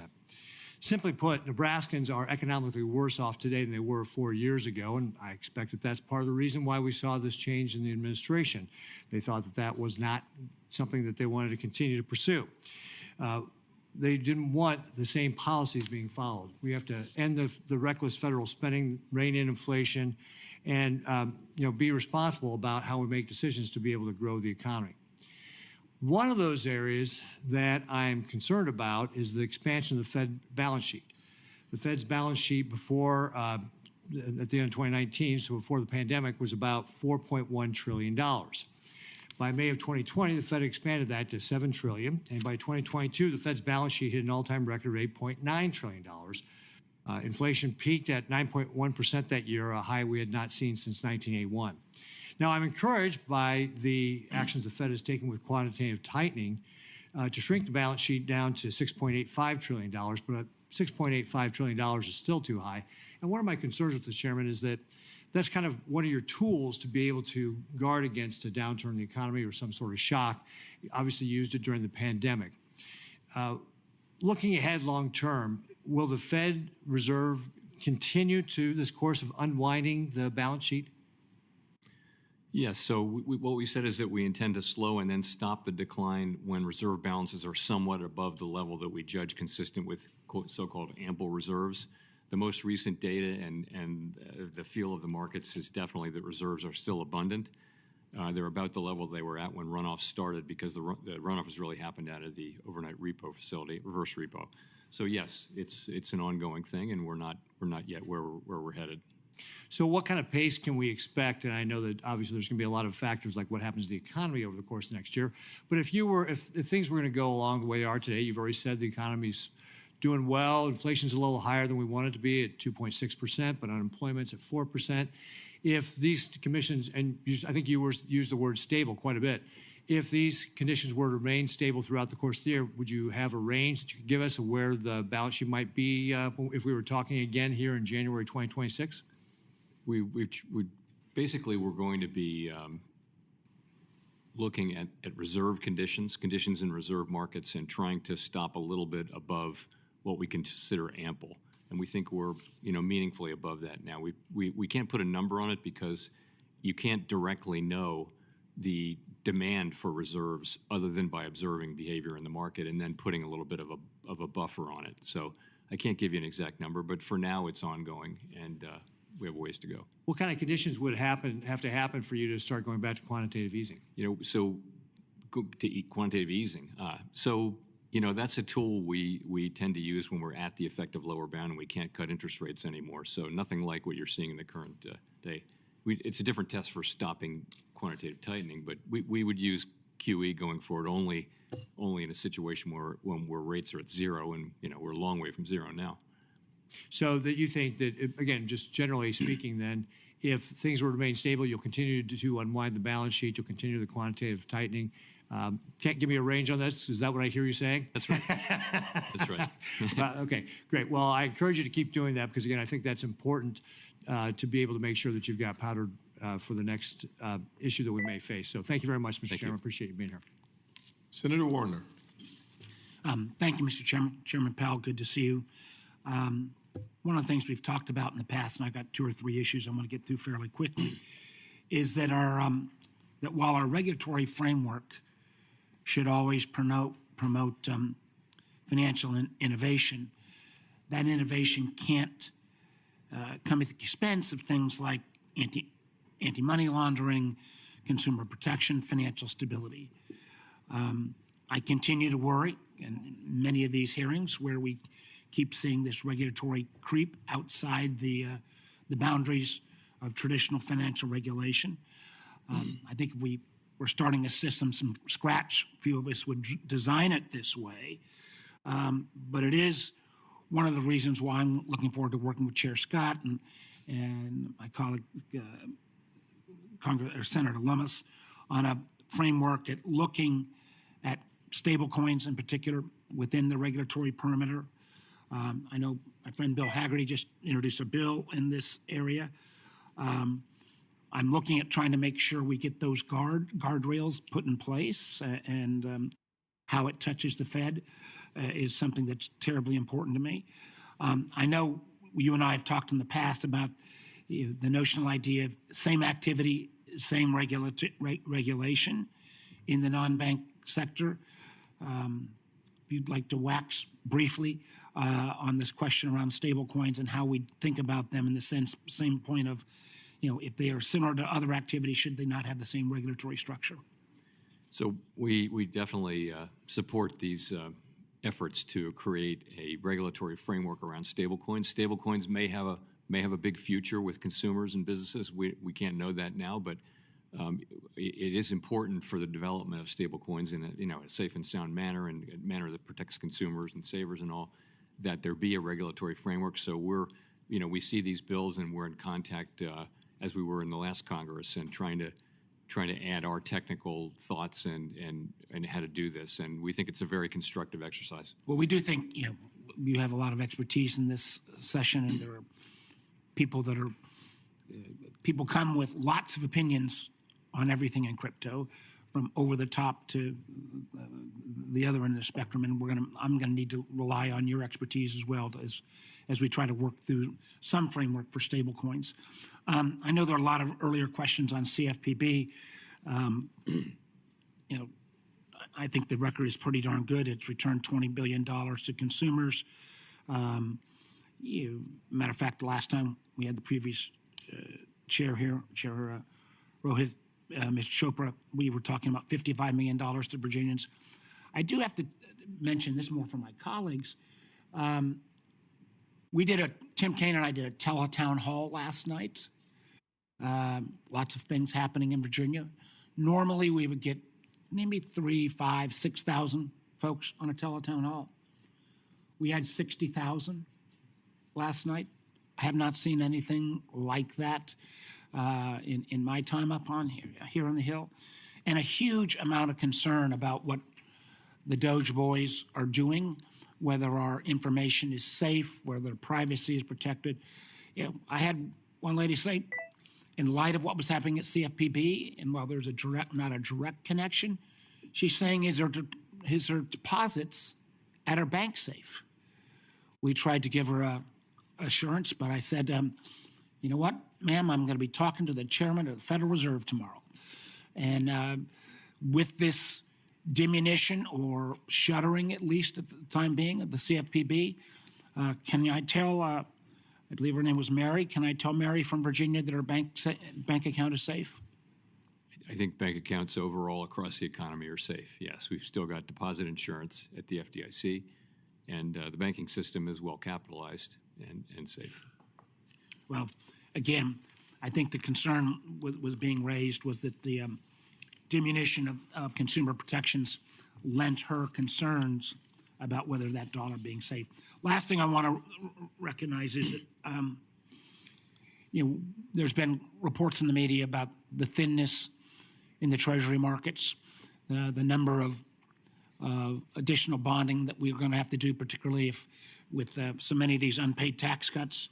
[SPEAKER 9] Simply put, Nebraskans are economically worse off today than they were 4 years ago, and I expect that that's part of the reason why we saw this change in the administration. They thought that that was not something that they wanted to continue to pursue. They didn't want the same policies being followed. We have to end the reckless federal spending, rein in inflation, and be responsible about how we make decisions to be able to grow the economy. One of those areas that I'm concerned about is the expansion of the Fed balance sheet. The Fed's balance sheet before, at the end of 2019, so before the pandemic, was about $4.1 trillion. By May of 2020, the Fed expanded that to $7 trillion, and by 2022, the Fed's balance sheet hit an all-time record of $8.9 trillion. Inflation peaked at 9.1% that year, a high we had not seen since 1981. Now, I'm encouraged by the actions the Fed has taken with quantitative tightening to shrink the balance sheet down to $6.85 trillion, but $6.85 trillion is still too high. And one of my concerns with this, Chairman, is that that's kind of one of your tools to be able to guard against a downturn in the economy or some sort of shock. You obviously used it during the pandemic. Looking ahead long term, will the Fed Reserve continue to this course of unwinding the balance sheet?
[SPEAKER 2] Yes, so what we said is that we intend to slow and then stop the decline when reserve balances are somewhat above the level that we judge consistent with so-called ample reserves. The most recent data and the feel of the markets is definitely that reserves are still abundant. They're about the level they were at when runoff started, because the runoff has really happened out of the overnight repo facility, reverse repo. So yes, it's an ongoing thing, and we're not yet where we're headed.
[SPEAKER 9] So what kind of pace can we expect? And I know that obviously there's going to be a lot of factors like what happens to the economy over the course of next year. But if things were going to go along the way they are today, you've already said the economy's doing well. Inflation's a little higher than we want it to be at 2.6%, but unemployment's at 4%. If these commissions, and I think you used the word stable quite a bit, if these conditions were to remain stable throughout the course of the year, would you have a range that you could give us of where the balance sheet might be if we were talking again here in January 2026?
[SPEAKER 2] We basically we're going to be looking at reserve conditions in reserve markets, and trying to stop a little bit above what we consider ample. And we think we're meaningfully above that now. We can't put a number on it because you can't directly know the demand for reserves other than by observing behavior in the market and then putting a little bit of a buffer on it. So I can't give you an exact number, but for now it's ongoing, and we have a ways to go.
[SPEAKER 9] What kind of conditions would have to happen for you to start going back to quantitative easing?
[SPEAKER 2] So quantitative easing. That's a tool we tend to use when we're at the effective lower bound and we can't cut interest rates anymore. So nothing like what you're seeing in the current day. It's a different test for stopping quantitative tightening, but we would use QE going forward only in a situation where rates are at zero, and we're a long way from zero now.
[SPEAKER 9] So that you think that, again, just generally speaking, then, if things were to remain stable, you'll continue to unwind the balance sheet, you'll continue the quantitative tightening. Can't give me a range on this. Is that what I hear you saying?
[SPEAKER 2] That's right. That's right.
[SPEAKER 9] Okay, great. Well, I encourage you to keep doing that because, again, I think that's important to be able to make sure that you've got powder for the next issue that we may face. So thank you very much, Mr. Chairman. Appreciate you being here.
[SPEAKER 3] Senator Warner.
[SPEAKER 5] Thank you, Mr. Chairman. Chairman Powell, good to see you. One of the things we've talked about in the past, and I've got 2 or 3 issues I want to get through fairly quickly, is that that while our regulatory framework should always promote financial innovation, that innovation can't come at the expense of things like anti-money laundering, consumer protection, financial stability. I continue to worry in many of these hearings where we keep seeing this regulatory creep outside the boundaries of traditional financial regulation. I think if we were starting a system from scratch, few of us would design it this way. But it is one of the reasons why I'm looking forward to working with Chair Scott and my colleague, Senator Lummis, on a framework at looking at stablecoins in particular within the regulatory perimeter. I know my friend Bill Hagerty just introduced a bill in this area. I'm looking at trying to make sure we get those guardrails put in place, and how it touches the Fed is something that's terribly important to me. I know you and I have talked in the past about the notional idea of same activity, same regulation in the non-bank sector. If you'd like to wax briefly on this question around stable coins and how we think about them in the same point of, if they are similar to other activities, should they not have the same regulatory structure?
[SPEAKER 2] So we definitely support these efforts to create a regulatory framework around stablecoins. Stablecoins may have a big future with consumers and businesses. We can't know that now, but it is important for the development of stablecoins in a safe and sound manner, and a manner that protects consumers and savers and all, that there be a regulatory framework. So we see these bills, and we're in contact as we were in the last Congress, and trying to add our technical thoughts and how to do this. And we think it's a very constructive exercise.
[SPEAKER 5] Well, we do think, you have a lot of expertise in this session, and there are people come with lots of opinions on everything in crypto, from over the top to the other end of the spectrum. And I'm gonna need to rely on your expertise as well as we try to work through some framework for stable coins. I know there are a lot of earlier questions on CFPB. I think the record is pretty darn good. It's returned $20 billion to consumers. Matter of fact, the last time we had the previous chair here, Chair Rohit, Ms. Chopra, we were talking about $55 million to Virginians. I do have to mention this more for my colleagues.
[SPEAKER 10] Tim Kaine and I did a teletown hall last night. Lots of things happening in Virginia. Normally, we would get maybe 3,000, 5,000, 6,000 folks on a teletown hall. We had 60,000 last night. I have not seen anything like that in my time up on here on the Hill. And a huge amount of concern about what the Doge boys are doing, whether our information is safe, whether privacy is protected. You know, I had one lady say, in light of what was happening at CFPB, and while there's not a direct connection, she's saying, is her deposits at her bank safe? We tried to give her a assurance, but I said, you know what, ma'am, I'm going to be talking to the chairman of the Federal Reserve tomorrow. And with this diminution or shuttering, at least at the time being, of the CFPB, can I tell, I believe her name was Mary, can I tell Mary from Virginia that her bank account is safe?
[SPEAKER 2] I think bank accounts overall across the economy are safe, yes. We've still got deposit insurance at the FDIC, and the banking system is well capitalized and safe.
[SPEAKER 10] Well, again, I think the concern was being raised was that the diminution of consumer protections lent her concerns about whether that dollar being safe. Last thing I want to recognize is that there's been reports in the media about the thinness in the Treasury markets, the number of additional bonding that we're going to have to do, particularly with so many of these unpaid tax cuts.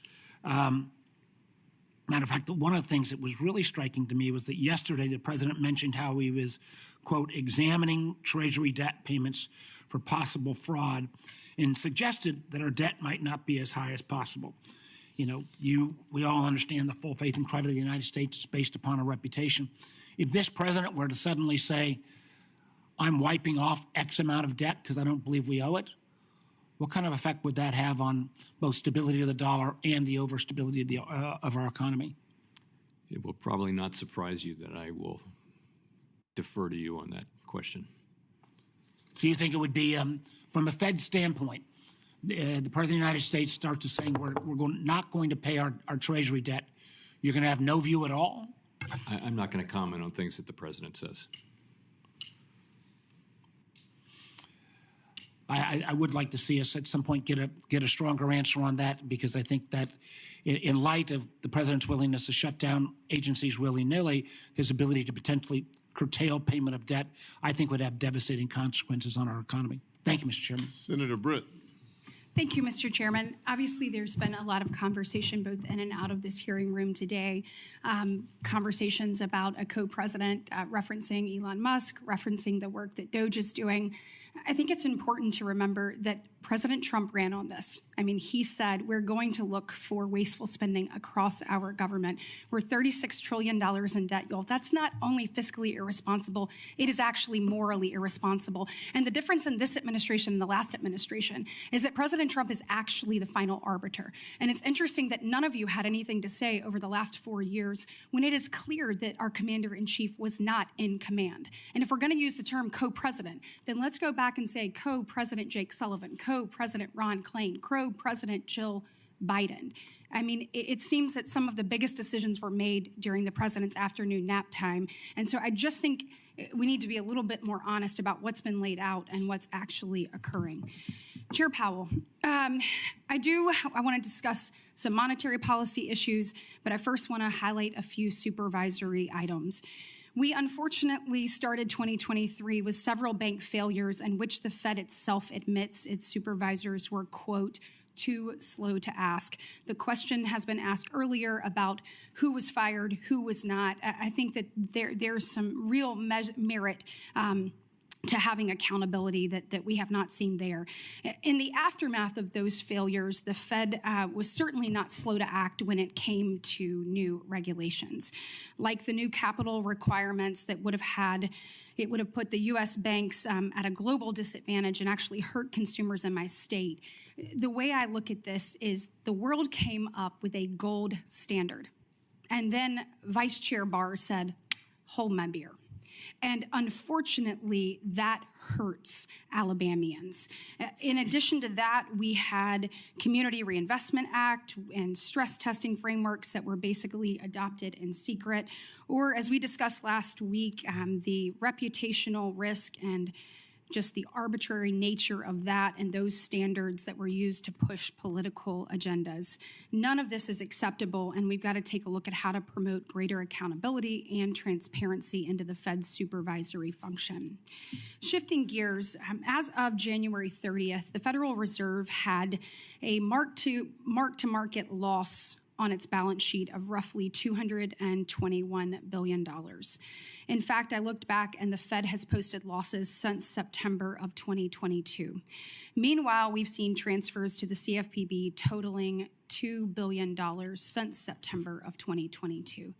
[SPEAKER 10] Matter of fact, one of the things that was really striking to me was that yesterday the president mentioned how he was, quote, examining Treasury debt payments for possible fraud and suggested that our debt might not be as high as possible. We all understand the full faith and credit of the United States is based upon a reputation. If this president were to suddenly say, I'm wiping off X amount of debt because I don't believe we owe it, what kind of effect would that have on both stability of the dollar and the overstability of our economy?
[SPEAKER 2] It will probably not surprise you that I will defer to you on that question.
[SPEAKER 10] So you think it would be, from a Fed standpoint, the President of the United States starts to saying we're not going to pay our Treasury debt. You're going to have no view at all?
[SPEAKER 2] I'm not going to comment on things that the president says.
[SPEAKER 10] I would like to see us at some point get a stronger answer on that, because I think that in light of the president's willingness to shut down agencies willy-nilly, his ability to potentially curtail payment of debt, I think would have devastating consequences on our economy. Thank you, Mr. Chairman.
[SPEAKER 3] Senator Britt.
[SPEAKER 11] Thank you, Mr. Chairman. Obviously, there's been a lot of conversation both in and out of this hearing room today. Conversations about a co-president referencing Elon Musk, referencing the work that Doge is doing. I think it's important to remember that President Trump ran on this. I mean, he said we're going to look for wasteful spending across our government. We're $36 trillion in debt, y'all. That's not only fiscally irresponsible, it is actually morally irresponsible. And the difference in this administration and the last administration is that President Trump is actually the final arbiter. And it's interesting that none of you had anything to say over the last 4 years when it is clear that our commander-in-chief was not in command. And if we're going to use the term co-president, then let's go back and say co-president Jake Sullivan, co-president Ron Klain, co-president Jill Biden. I mean, it seems that some of the biggest decisions were made during the president's afternoon nap time. And so I just think we need to be a little bit more honest about what's been laid out and what's actually occurring. Chair Powell, I want to discuss some monetary policy issues, but I first want to highlight a few supervisory items. We unfortunately started 2023 with several bank failures in which the Fed itself admits its supervisors were, quote, too slow to ask. The question has been asked earlier about who was fired, who was not. I think that there's some real merit to having accountability that we have not seen there. In the aftermath of those failures, the Fed was certainly not slow to act when it came to new regulations, like the new capital requirements that would have put the U.S. banks at a global disadvantage and actually hurt consumers in my state. The way I look at this is the world came up with a gold standard, and then Vice Chair Barr said, hold my beer. And unfortunately, that hurts Alabamians. In addition to that, we had Community Reinvestment Act and stress testing frameworks that were basically adopted in secret. Or as we discussed last week, the reputational risk and just the arbitrary nature of that and those standards that were used to push political agendas. None of this is acceptable, and we've got to take a look at how to promote greater accountability and transparency into the Fed's supervisory function. Shifting gears, as of January 30th, the Federal Reserve had a mark-to-market loss on its balance sheet of roughly $221 billion. In fact, I looked back and the Fed has posted losses since September of 2022. Meanwhile, we've seen transfers to the CFPB totaling $2 billion since September of 2022.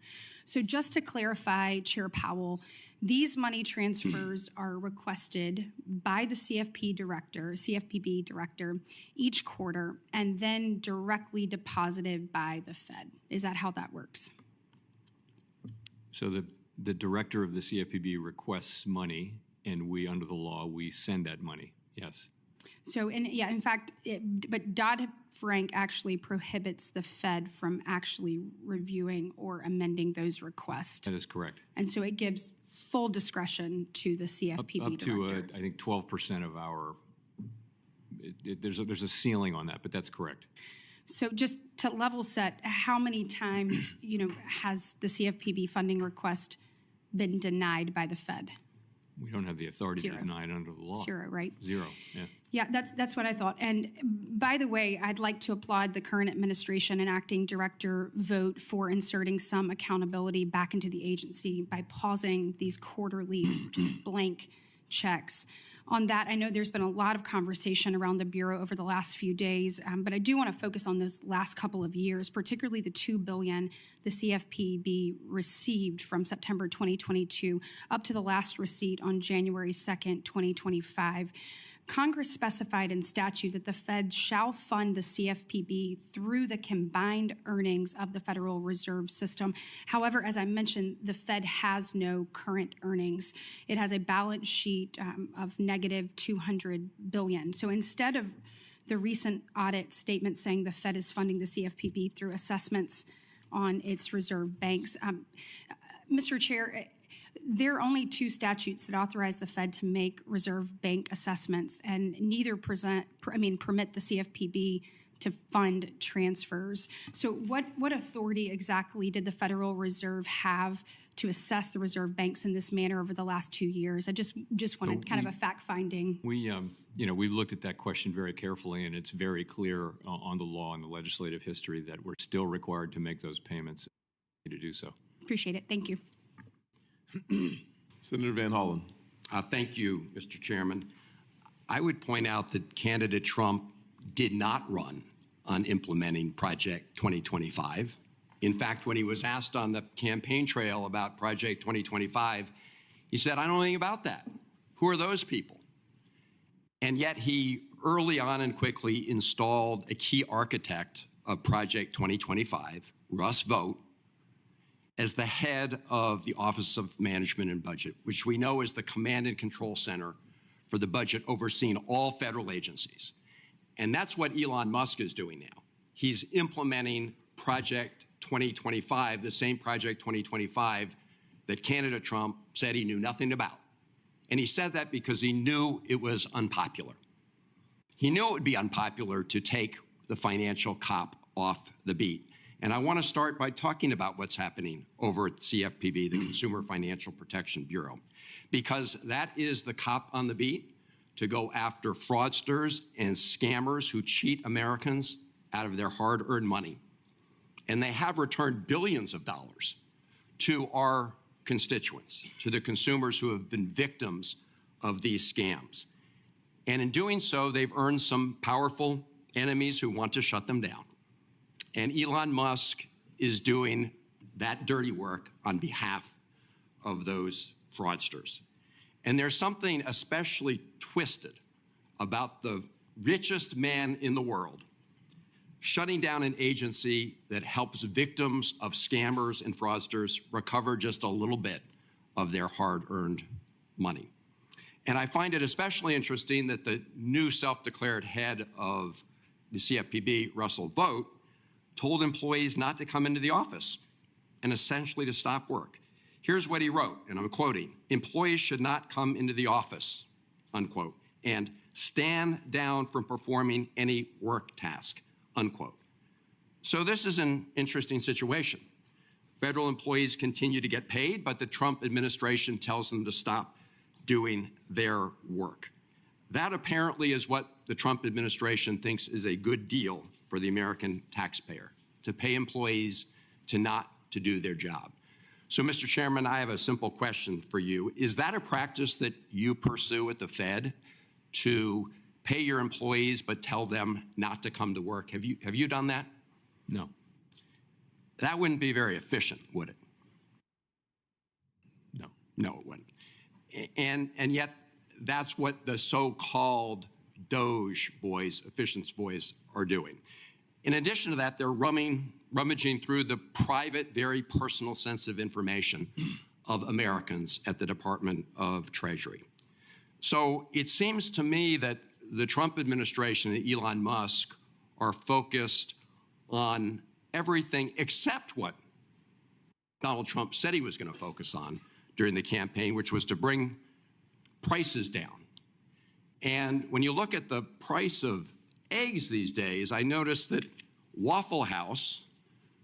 [SPEAKER 11] So just to clarify, Chair Powell, these money transfers are requested by the CFPB director each quarter and then directly deposited by the Fed. Is that how that works?
[SPEAKER 2] So the director of the CFPB requests money, and we, under the law, we send that money. Yes.
[SPEAKER 11] So, in fact, but Dodd-Frank actually prohibits the Fed from actually reviewing or amending those requests.
[SPEAKER 2] That is correct.
[SPEAKER 11] And so it gives full discretion to the CFPB
[SPEAKER 2] up
[SPEAKER 11] director.
[SPEAKER 2] to I think 12% of our. There's a ceiling on that, but that's correct.
[SPEAKER 11] So just to level set, how many times has the CFPB funding request been denied by the Fed?
[SPEAKER 2] We don't have the authority
[SPEAKER 11] Zero.
[SPEAKER 2] to deny it under the law.
[SPEAKER 11] Zero, right?
[SPEAKER 2] Zero, yeah.
[SPEAKER 11] Yeah, that's what I thought. And by the way, I'd like to applaud the current administration and acting director Vogt for inserting some accountability back into the agency by pausing these quarterly just blank checks. On that, I know there's been a lot of conversation around the Bureau over the last few days, but I do want to focus on those last couple of years, particularly the $2 billion the CFPB received from September 2022 up to the last receipt on January 2nd, 2025. Congress specified in statute that the Fed shall fund the CFPB through the combined earnings of the Federal Reserve System. However, as I mentioned, the Fed has no current earnings. It has a balance sheet of negative $200 billion. So instead of the recent audit statement saying the Fed is funding the CFPB through assessments on its reserve banks, Mr. Chair, there are only two statutes that authorize the Fed to make reserve bank assessments, and neither permit the CFPB to fund transfers. So what authority exactly did the Federal Reserve have to assess the reserve banks in this manner over the last 2 years? I just wanted kind of a fact-finding.
[SPEAKER 2] We looked at that question very carefully, and it's very clear on the law and the legislative history that we're still required to make those payments to do so.
[SPEAKER 11] Appreciate it. Thank you.
[SPEAKER 3] Senator Van Hollen.
[SPEAKER 12] Thank you, Mr. Chairman. I would point out that candidate Trump did not run on implementing Project 2025. In fact, when he was asked on the campaign trail about Project 2025, he said, I don't know anything about that. Who are those people? And yet he early on and quickly installed a key architect of Project 2025, Russ Vogt, as the head of the Office of Management and Budget, which we know is the command and control center for the budget overseeing all federal agencies. And that's what Elon Musk is doing now. He's implementing Project 2025, the same Project 2025 that candidate Trump said he knew nothing about. And he said that because he knew it was unpopular. He knew it would be unpopular to take the financial cop off the beat. And I want to start by talking about what's happening over at CFPB, the Consumer Financial Protection Bureau, because that is the cop on the beat to go after fraudsters and scammers who cheat Americans out of their hard-earned money. And they have returned billions of dollars to our constituents, to the consumers who have been victims of these scams. And in doing so, they've earned some powerful enemies who want to shut them down. And Elon Musk is doing that dirty work on behalf of those fraudsters. And there's something especially twisted about the richest man in the world shutting down an agency that helps victims of scammers and fraudsters recover just a little bit of their hard-earned money. And I find it especially interesting that the new self-declared head of the CFPB, Russell Vogt, told employees not to come into the office and essentially to stop work. Here's what he wrote, and I'm quoting, "Employees should not come into the office," unquote, and "stand down from performing any work task," unquote. So this is an interesting situation. Federal employees continue to get paid, but the Trump administration tells them to stop doing their work. That apparently is what the Trump administration thinks is a good deal for the American taxpayer, to pay employees to not to do their job. So, Mr. Chairman, I have a simple question for you. Is that a practice that you pursue at the Fed, to pay your employees but tell them not to come to work? Have you done that?
[SPEAKER 2] No.
[SPEAKER 12] That wouldn't be very efficient, would it?
[SPEAKER 2] No.
[SPEAKER 12] No, it wouldn't. And yet, that's what the so-called Doge boys, efficiency boys, are doing. In addition to that, they're rummaging through the private, very personal, sensitive information of Americans at the Department of Treasury. So it seems to me that the Trump administration and Elon Musk are focused on everything except what Donald Trump said he was going to focus on during the campaign, which was to bring prices down. And when you look at the price of eggs these days, I noticed that Waffle House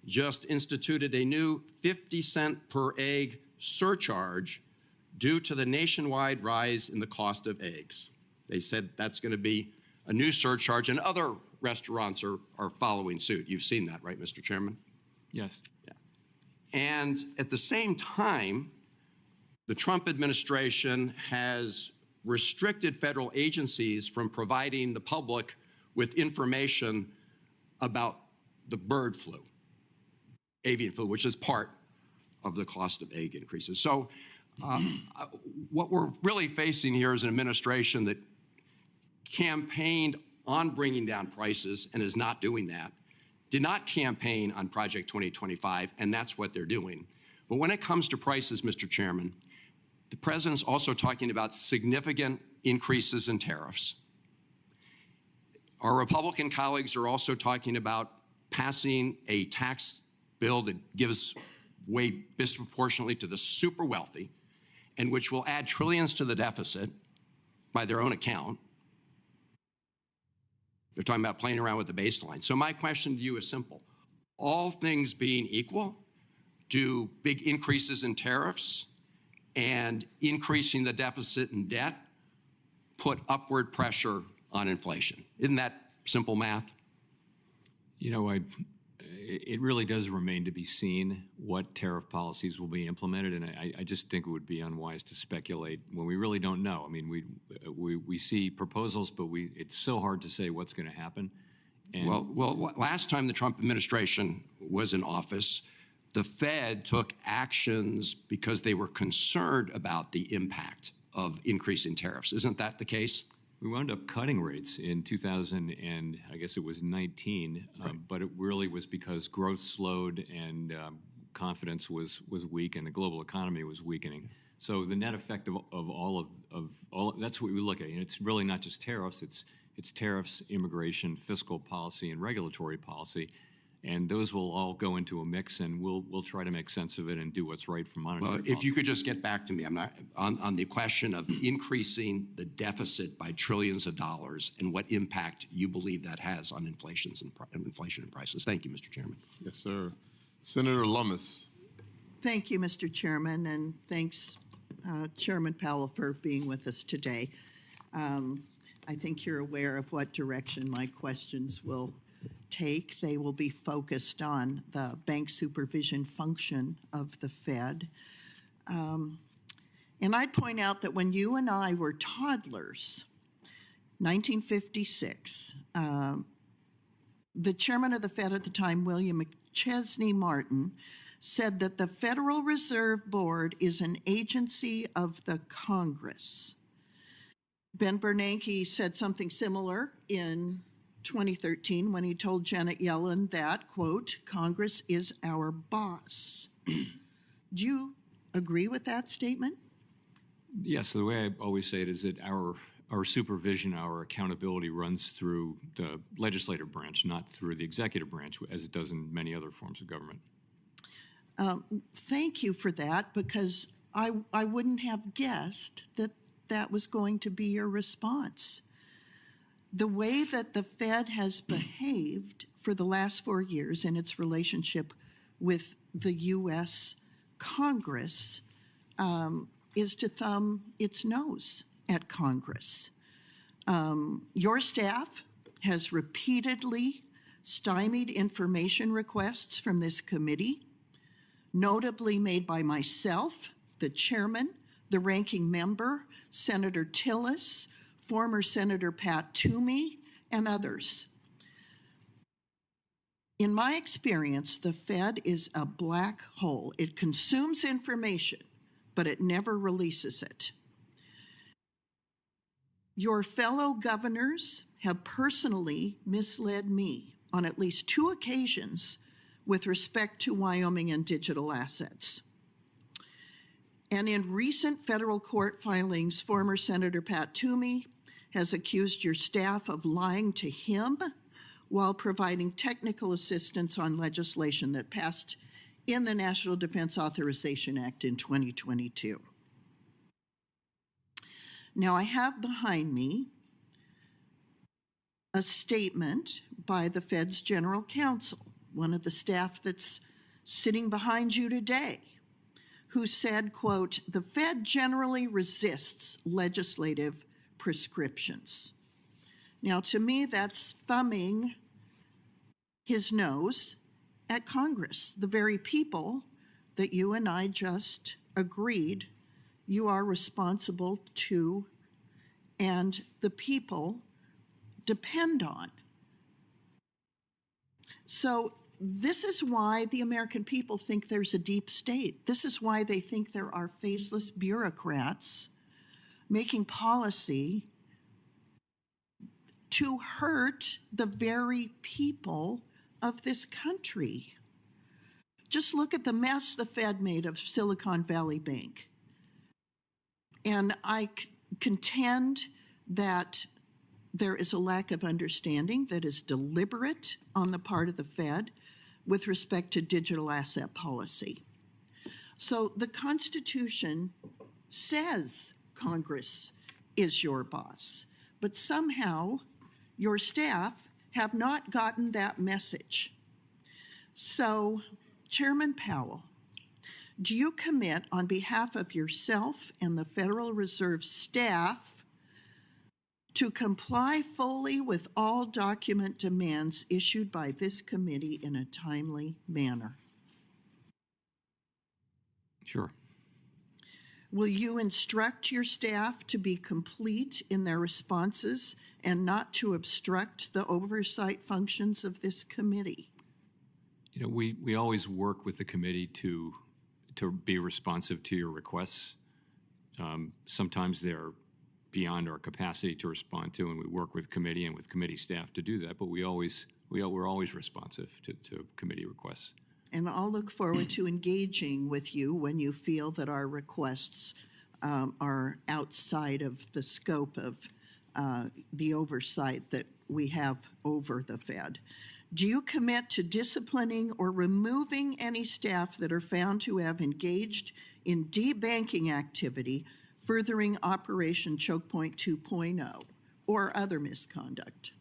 [SPEAKER 12] just instituted a new 50-cent per egg surcharge due to the nationwide rise in the cost of eggs. They said that's going to be a new surcharge, and other restaurants are following suit. You've seen that, right, Mr. Chairman?
[SPEAKER 2] Yes.
[SPEAKER 12] Yeah. And at the same time, the Trump administration has restricted federal agencies from providing the public with information about the bird flu, avian flu, which is part of the cost of egg increases. So what we're really facing here is an administration that campaigned on bringing down prices and is not doing that, did not campaign on Project 2025, and that's what they're doing. But when it comes to prices, Mr. Chairman, the president's also talking about significant increases in tariffs. Our Republican colleagues are also talking about passing a tax bill that gives way disproportionately to the super wealthy, and which will add trillions to the deficit by their own account. They're talking about playing around with the baseline. So my question to you is simple. All things being equal, do big increases in tariffs and increasing the deficit and debt put upward pressure on inflation? Isn't that simple math?
[SPEAKER 2] You know, it really does remain to be seen what tariff policies will be implemented, and I just think it would be unwise to speculate when we really don't know. I mean, we see proposals, but it's so hard to say what's going to happen. And
[SPEAKER 12] well, last time the Trump administration was in office, the Fed took actions because they were concerned about the impact of increasing tariffs. Isn't that the case?
[SPEAKER 2] We wound up cutting rates in 2000 and I guess it was 19, right. But it really was because growth slowed and confidence was weak and the global economy was weakening. So the net effect of all that's what we look at. And it's really not just tariffs. It's tariffs, immigration, fiscal policy, and regulatory policy. And those will all go into a mix, and we'll try to make sense of it and do what's right for monetary policy.
[SPEAKER 12] Well, if you could just get back to me, I'm not on the question of increasing the deficit by trillions of dollars and what impact you believe that has on inflation and prices. Thank you, Mr. Chairman.
[SPEAKER 3] Yes, sir. Senator Lummis.
[SPEAKER 13] Thank you, Mr. Chairman, and thanks, Chairman Powell, for being with us today. I think you're aware of what direction my questions will take. They will be focused on the bank supervision function of the Fed. And I'd point out that when you and I were toddlers, 1956, the chairman of the Fed at the time, William McChesney Martin, said that the Federal Reserve Board is an agency of the Congress. Ben Bernanke said something similar in 2013 when he told Janet Yellen that, quote, Congress is our boss. Do you agree with that statement?
[SPEAKER 2] Yes, the way I always say it is that our supervision, our accountability runs through the legislative branch, not through the executive branch, as it does in many other forms of government.
[SPEAKER 13] Thank you for that, because I wouldn't have guessed that that was going to be your response. The way that the Fed has behaved for the last 4 years in its relationship with the U.S. Congress is to thumb its nose at Congress. Your staff has repeatedly stymied information requests from this committee, notably made by myself, the chairman, the ranking member, Senator Tillis, former Senator Pat Toomey, and others. In my experience, the Fed is a black hole. It consumes information, but it never releases it. Your fellow governors have personally misled me on at least 2 occasions with respect to Wyoming and digital assets. And in recent federal court filings, former Senator Pat Toomey has accused your staff of lying to him while providing technical assistance on legislation that passed in the National Defense Authorization Act in 2022. Now, I have behind me a statement by the Fed's General Counsel, one of the staff that's sitting behind you today, who said, quote, "The Fed generally resists legislative prescriptions." Now, to me, that's thumbing his nose at Congress, the very people that you and I just agreed you are responsible to and the people depend on. So this is why the American people think there's a deep state. This is why they think there are faceless bureaucrats making policy to hurt the very people of this country. Just look at the mess the Fed made of Silicon Valley Bank. And I contend that there is a lack of understanding that is deliberate on the part of the Fed with respect to digital asset policy. So the Constitution says Congress is your boss, but somehow your staff have not gotten that message. So, Chairman Powell, do you commit on behalf of yourself and the Federal Reserve staff to comply fully with all document demands issued by this committee in a timely manner?
[SPEAKER 2] Sure.
[SPEAKER 13] Will you instruct your staff to be complete in their responses and not to obstruct the oversight functions of this committee?
[SPEAKER 2] You know, we always work with the committee to be responsive to your requests. Sometimes they're beyond our capacity to respond to, and we work with committee and with committee staff to do that, but we're always responsive to committee requests.
[SPEAKER 13] And I'll look forward to engaging with you when you feel that our requests are outside of the scope of the oversight that we have over the Fed. Do you commit to disciplining or removing any staff that are found to have engaged in debanking activity furthering Operation Choke Point 2.0 or other misconduct?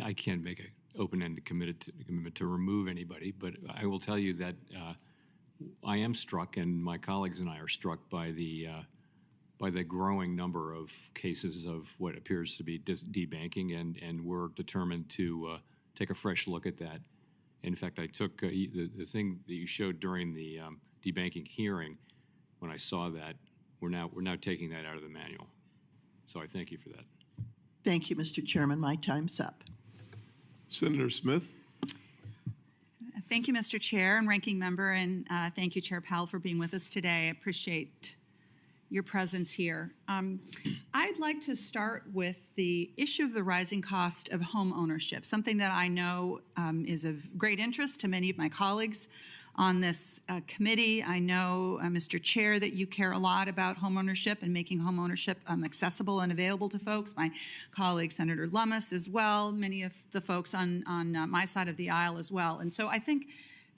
[SPEAKER 2] I can't make an open-ended commitment to remove anybody, but I will tell you that I am struck, and my colleagues and I are struck by the growing number of cases of what appears to be debanking, and we're determined to take a fresh look at that. In fact, I took the thing that you showed during the debanking hearing. When I saw that, we're now taking that out of the manual. So I thank you for that.
[SPEAKER 13] Thank you, Mr. Chairman. My time's up.
[SPEAKER 3] Senator Smith.
[SPEAKER 14] Thank you, Mr. Chair and Ranking Member, and thank you, Chair Powell, for being with us today. I appreciate your presence here. I'd like to start with the issue of the rising cost of home ownership, something that I know is of great interest to many of my colleagues on this committee. I know, Mr. Chair, that you care a lot about homeownership and making homeownership accessible and available to folks. My colleague, Senator Lummis, as well, many of the folks on my side of the aisle as well. And so I think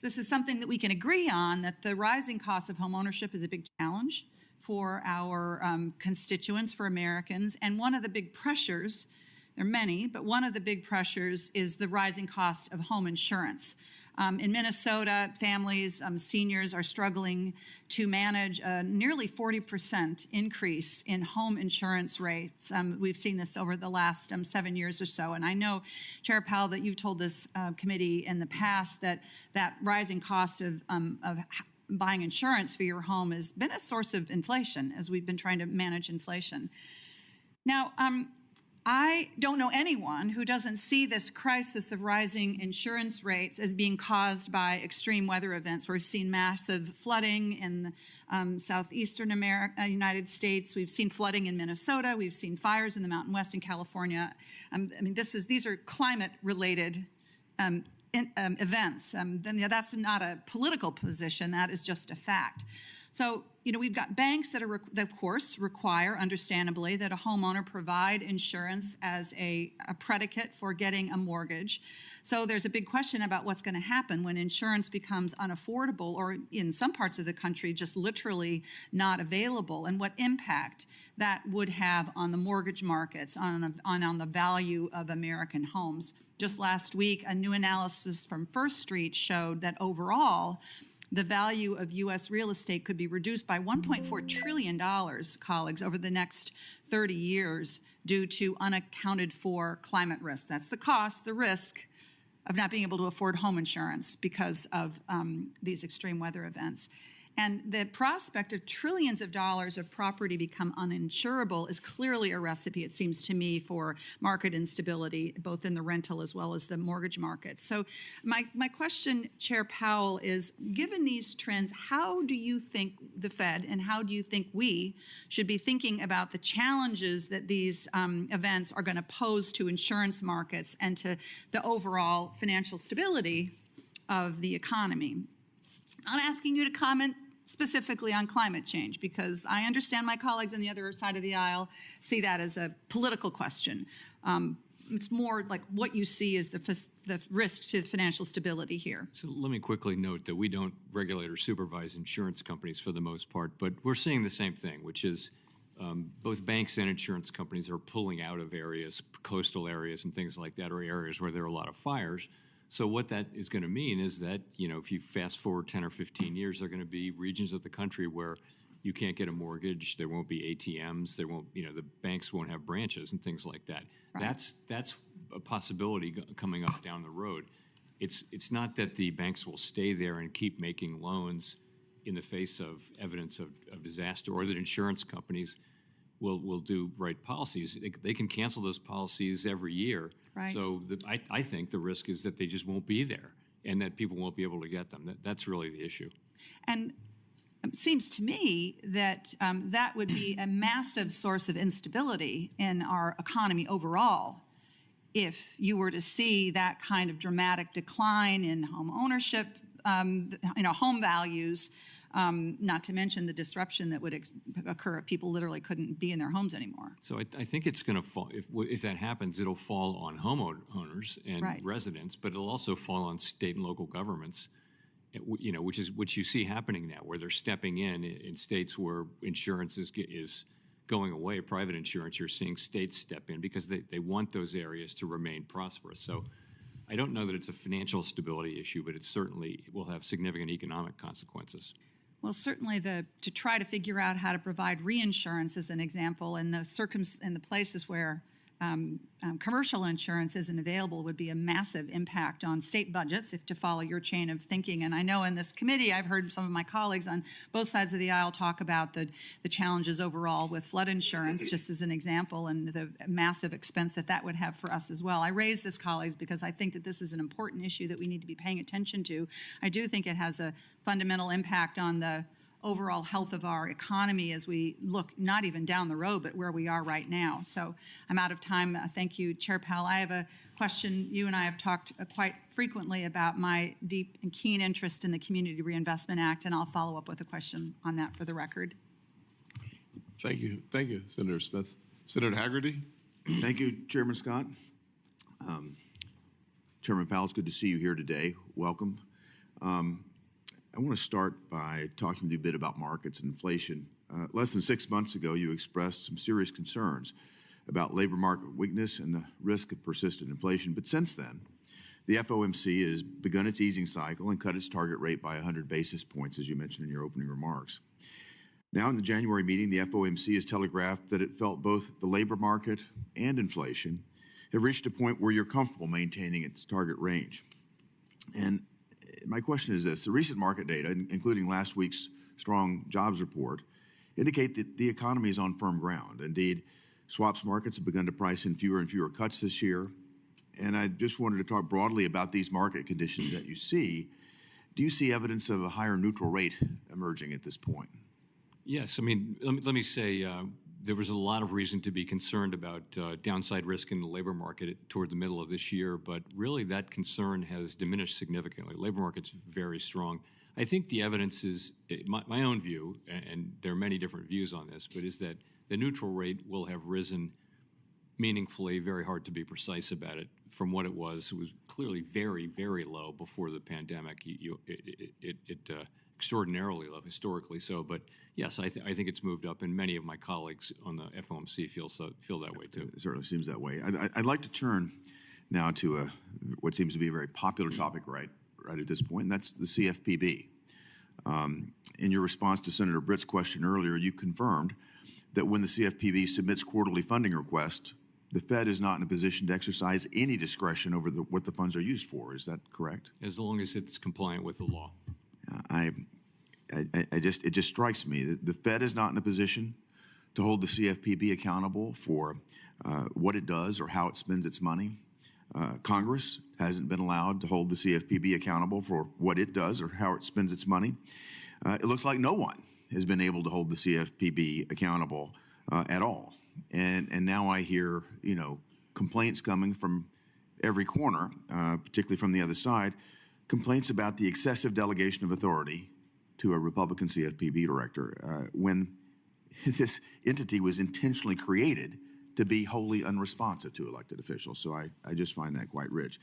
[SPEAKER 14] this is something that we can agree on, that the rising cost of homeownership is a big challenge for our constituents, for Americans. And one of the big pressures, there are many, but one of the big pressures is the rising cost of home insurance. In Minnesota, families, seniors are struggling to manage a nearly 40% increase in home insurance rates. We've seen this over the last 7 years or so. And I know, Chair Powell, that you've told this committee in the past that that rising cost of buying insurance for your home has been a source of inflation as we've been trying to manage inflation. Now, I don't know anyone who doesn't see this crisis of rising insurance rates as being caused by extreme weather events. We've seen massive flooding in the southeastern United States. We've seen flooding in Minnesota. We've seen fires in the Mountain West in California. I mean, these are climate-related events. Then that's not a political position. That is just a fact. So, we've got banks that of course, require, understandably, that a homeowner provide insurance as a predicate for getting a mortgage. So there's a big question about what's going to happen when insurance becomes unaffordable, or in some parts of the country, just literally not available, and what impact that would have on the mortgage markets, on the value of American homes. Just last week, a new analysis from First Street showed that overall, the value of U.S. real estate could be reduced by $1.4 trillion, colleagues, over the next 30 years due to unaccounted for climate risk. That's the cost, the risk of not being able to afford home insurance because of these extreme weather events. And the prospect of trillions of dollars of property become uninsurable is clearly a recipe, it seems to me, for market instability, both in the rental as well as the mortgage market. So my question, Chair Powell, is, given these trends, how do you think the Fed and how do you think we should be thinking about the challenges that these events are going to pose to insurance markets and to the overall financial stability of the economy? I'm asking you to comment specifically on climate change, because I understand my colleagues on the other side of the aisle see that as a political question. It's more like what you see as the risk to financial stability here.
[SPEAKER 2] So let me quickly note that we don't regulate or supervise insurance companies for the most part, but we're seeing the same thing, which is both banks and insurance companies are pulling out of areas, coastal areas and things like that, or areas where there are a lot of fires. So what that is going to mean is that, if you fast forward 10 or 15 years, there are going to be regions of the country where you can't get a mortgage. There won't be ATMs. There won't, the banks won't have branches and things like that. Right. That's a possibility coming up down the road. It's not that the banks will stay there and keep making loans in the face of evidence of disaster, or that insurance companies will do right policies. They can cancel those policies every year. Right. So I think the risk is that they just won't be there and that people won't be able to get them. That's really the issue.
[SPEAKER 14] And it seems to me that that would be a massive source of instability in our economy overall if you were to see that kind of dramatic decline in home ownership, home values, not to mention the disruption that would occur if people literally couldn't be in their homes anymore.
[SPEAKER 2] So I think it's going to fall, if that happens, it'll fall on homeowners and residents, but it'll also fall on state and local governments, which you see happening now, where they're stepping in states where insurance is going away, private insurance. You're seeing states step in because they want those areas to remain prosperous. So I don't know that it's a financial stability issue, but it certainly will have significant economic consequences.
[SPEAKER 14] Well, certainly to try to figure out how to provide reinsurance, as an example, in the places where commercial insurance isn't available would be a massive impact on state budgets, if to follow your chain of thinking. And I know in this committee, I've heard some of my colleagues on both sides of the aisle talk about the challenges overall with flood insurance, just as an example, and the massive expense that would have for us as well. I raise this, colleagues, because I think that this is an important issue that we need to be paying attention to. I do think it has a fundamental impact on the overall health of our economy as we look not even down the road, but where we are right now. So I'm out of time. Thank you, Chair Powell. I have a question. You and I have talked quite frequently about my deep and keen interest in the Community Reinvestment Act, and I'll follow up with a question on that for the record.
[SPEAKER 3] Thank you. Thank you, Senator Smith. Senator Haggerty.
[SPEAKER 15] Thank you, Chairman Scott. Chairman Powell, it's good to see you here today. Welcome. I want to start by talking with you a bit about markets and inflation. Less than 6 months ago, you expressed some serious concerns about labor market weakness and the risk of persistent inflation. But since then, the FOMC has begun its easing cycle and cut its target rate by 100 basis points, as you mentioned in your opening remarks. Now, in the January meeting, the FOMC has telegraphed that it felt both the labor market and inflation have reached a point where you're comfortable maintaining its target range. And my question is this: the recent market data, including last week's strong jobs report, indicate that the economy is on firm ground. Indeed, swaps markets have begun to price in fewer and fewer cuts this year. And I just wanted to talk broadly about these market conditions that you see. Do you see evidence of a higher neutral rate emerging at this point?
[SPEAKER 2] Yes, I mean, let me say there was a lot of reason to be concerned about downside risk in the labor market toward the middle of this year, but really that concern has diminished significantly. Labor market's very strong. I think the evidence is, my own view, and there are many different views on this, but is that the neutral rate will have risen meaningfully. Very hard to be precise about it from what it was. It was clearly very, very low before the pandemic. Extraordinarily low, historically so. But yes, I think it's moved up, and many of my colleagues on the FOMC feel that way too.
[SPEAKER 15] It certainly seems that way. I'd like to turn now to what seems to be a very popular topic right at this point, and that's the CFPB. In your response to Senator Britt's question earlier, you confirmed that when the CFPB submits quarterly funding requests, the Fed is not in a position to exercise any discretion over what the funds are used for. Is that correct?
[SPEAKER 2] As long as it's compliant with the law.
[SPEAKER 15] It just strikes me that the Fed is not in a position to hold the CFPB accountable for what it does or how it spends its money. Congress hasn't been allowed to hold the CFPB accountable for what it does or how it spends its money. It looks like no one has been able to hold the CFPB accountable at all. And now I hear, complaints coming from every corner, particularly from the other side, complaints about the excessive delegation of authority to a Republican CFPB director when this entity was intentionally created to be wholly unresponsive to elected officials. So I just find that quite rich.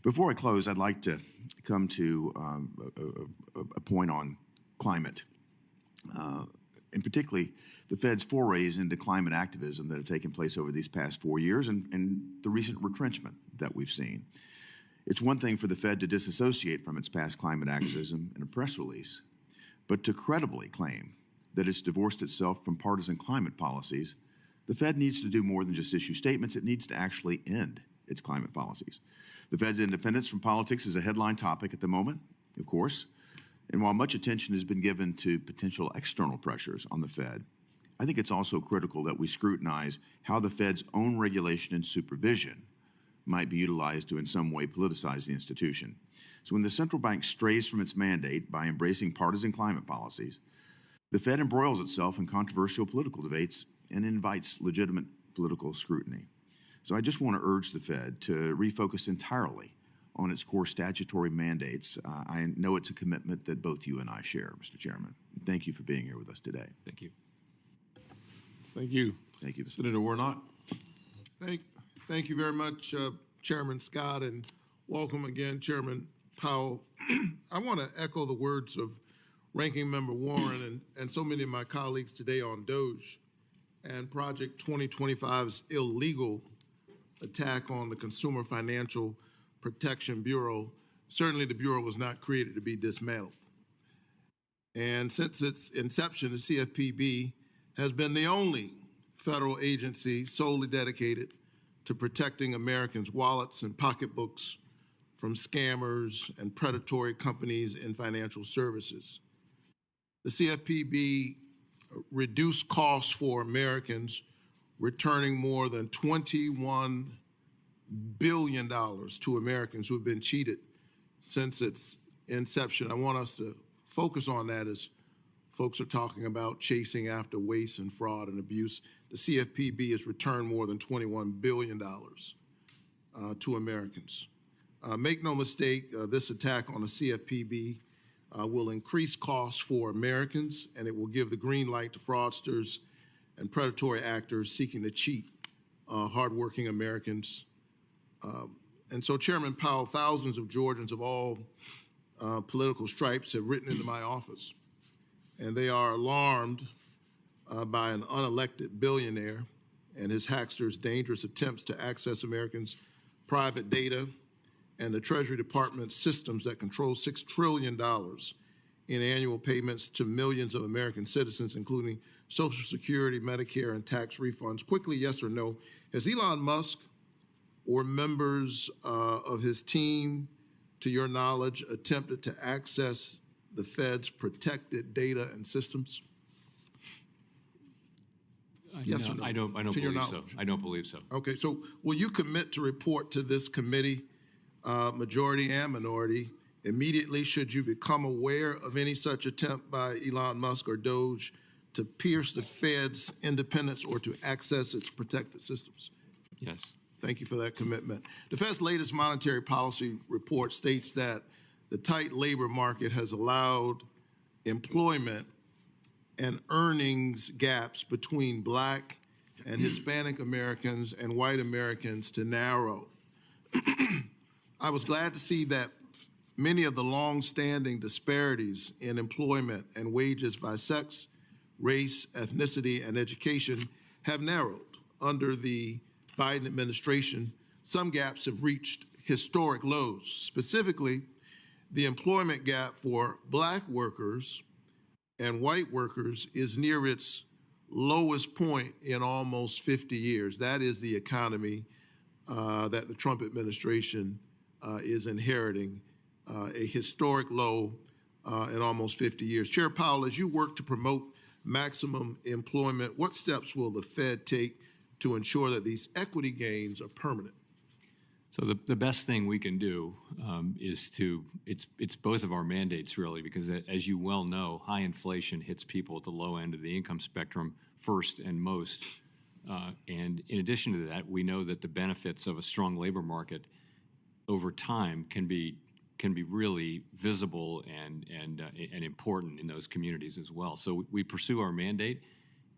[SPEAKER 15] Before I close, I'd like to come to a point on climate, and particularly the Fed's forays into climate activism that have taken place over these past 4 years and the recent retrenchment that we've seen. It's one thing for the Fed to disassociate from its past climate activism in a press release, but to credibly claim that it's divorced itself from partisan climate policies, the Fed needs to do more than just issue statements. It needs to actually end its climate policies. The Fed's independence from politics is a headline topic at the moment, of course, and while much attention has been given to potential external pressures on the Fed, I think it's also critical that we scrutinize how the Fed's own regulation and supervision might be utilized to in some way politicize the institution. So when the central bank strays from its mandate by embracing partisan climate policies, the Fed embroils itself in controversial political debates and invites legitimate political scrutiny. So I just want to urge the Fed to refocus entirely on its core statutory mandates. I know it's a commitment that both you and I share, Mr. Chairman. Thank you for being here with us today.
[SPEAKER 2] Thank you.
[SPEAKER 3] Thank you.
[SPEAKER 15] Thank you.
[SPEAKER 3] Senator Warnock. Thank you very much, Chairman Scott, and welcome again, Chairman Powell. I want to echo the words of Ranking Member Warren and so many of my colleagues today on DOGE and Project 2025's illegal attack on the Consumer Financial Protection Bureau. Certainly the Bureau was not created to be dismantled. And since its inception, the CFPB has been the only federal agency solely dedicated to protecting Americans' wallets and pocketbooks from scammers and predatory companies in financial services. The CFPB reduced costs for Americans, returning more than $21 billion to Americans who have been cheated since its inception. I want us to focus on that as folks are talking about chasing after waste and fraud and abuse. The CFPB has returned more than $21 billion to Americans. Make no mistake, this attack on the CFPB will increase costs for Americans, and it will give the green light to fraudsters and predatory actors seeking to cheat hardworking Americans. And so, Chairman Powell, thousands of Georgians of all political stripes have written into my office, and they are alarmed by an unelected billionaire and his hacksters' dangerous attempts to access Americans' private data and the Treasury Department's systems that control $6 trillion in annual payments to millions of American citizens, including Social Security, Medicare, and tax refunds. Quickly, yes or no, has Elon Musk or members of his team, to your knowledge, attempted to access the Fed's protected data and systems? Yes or no?
[SPEAKER 2] I don't believe so. I don't believe so.
[SPEAKER 3] Okay, so will you commit to report to this committee, majority and minority, immediately should you become aware of any such attempt by Elon Musk or Doge to pierce the Fed's independence or to access its protected systems?
[SPEAKER 2] Yes.
[SPEAKER 3] Thank you for that commitment. The Fed's latest monetary policy report states that the tight labor market has allowed employment and earnings gaps between Black and Hispanic Americans and white Americans to narrow. I was glad to see that many of the long-standing disparities in employment and wages by sex, race, ethnicity, and education have narrowed under the Biden administration. Some gaps have reached historic lows. Specifically, the employment gap for Black workers and white workers is near its lowest point in almost 50 years. That is the economy that the Trump administration is inheriting, a historic low in almost 50 years. Chair Powell, as you work to promote maximum employment, what steps will the Fed take to ensure that these equity gains are permanent?
[SPEAKER 2] So the best thing we can do is it's both of our mandates, really, because as you well know, high inflation hits people at the low end of the income spectrum first and most. And in addition to that, we know that the benefits of a strong labor market over time can be really visible and important in those communities as well. So we pursue our mandate.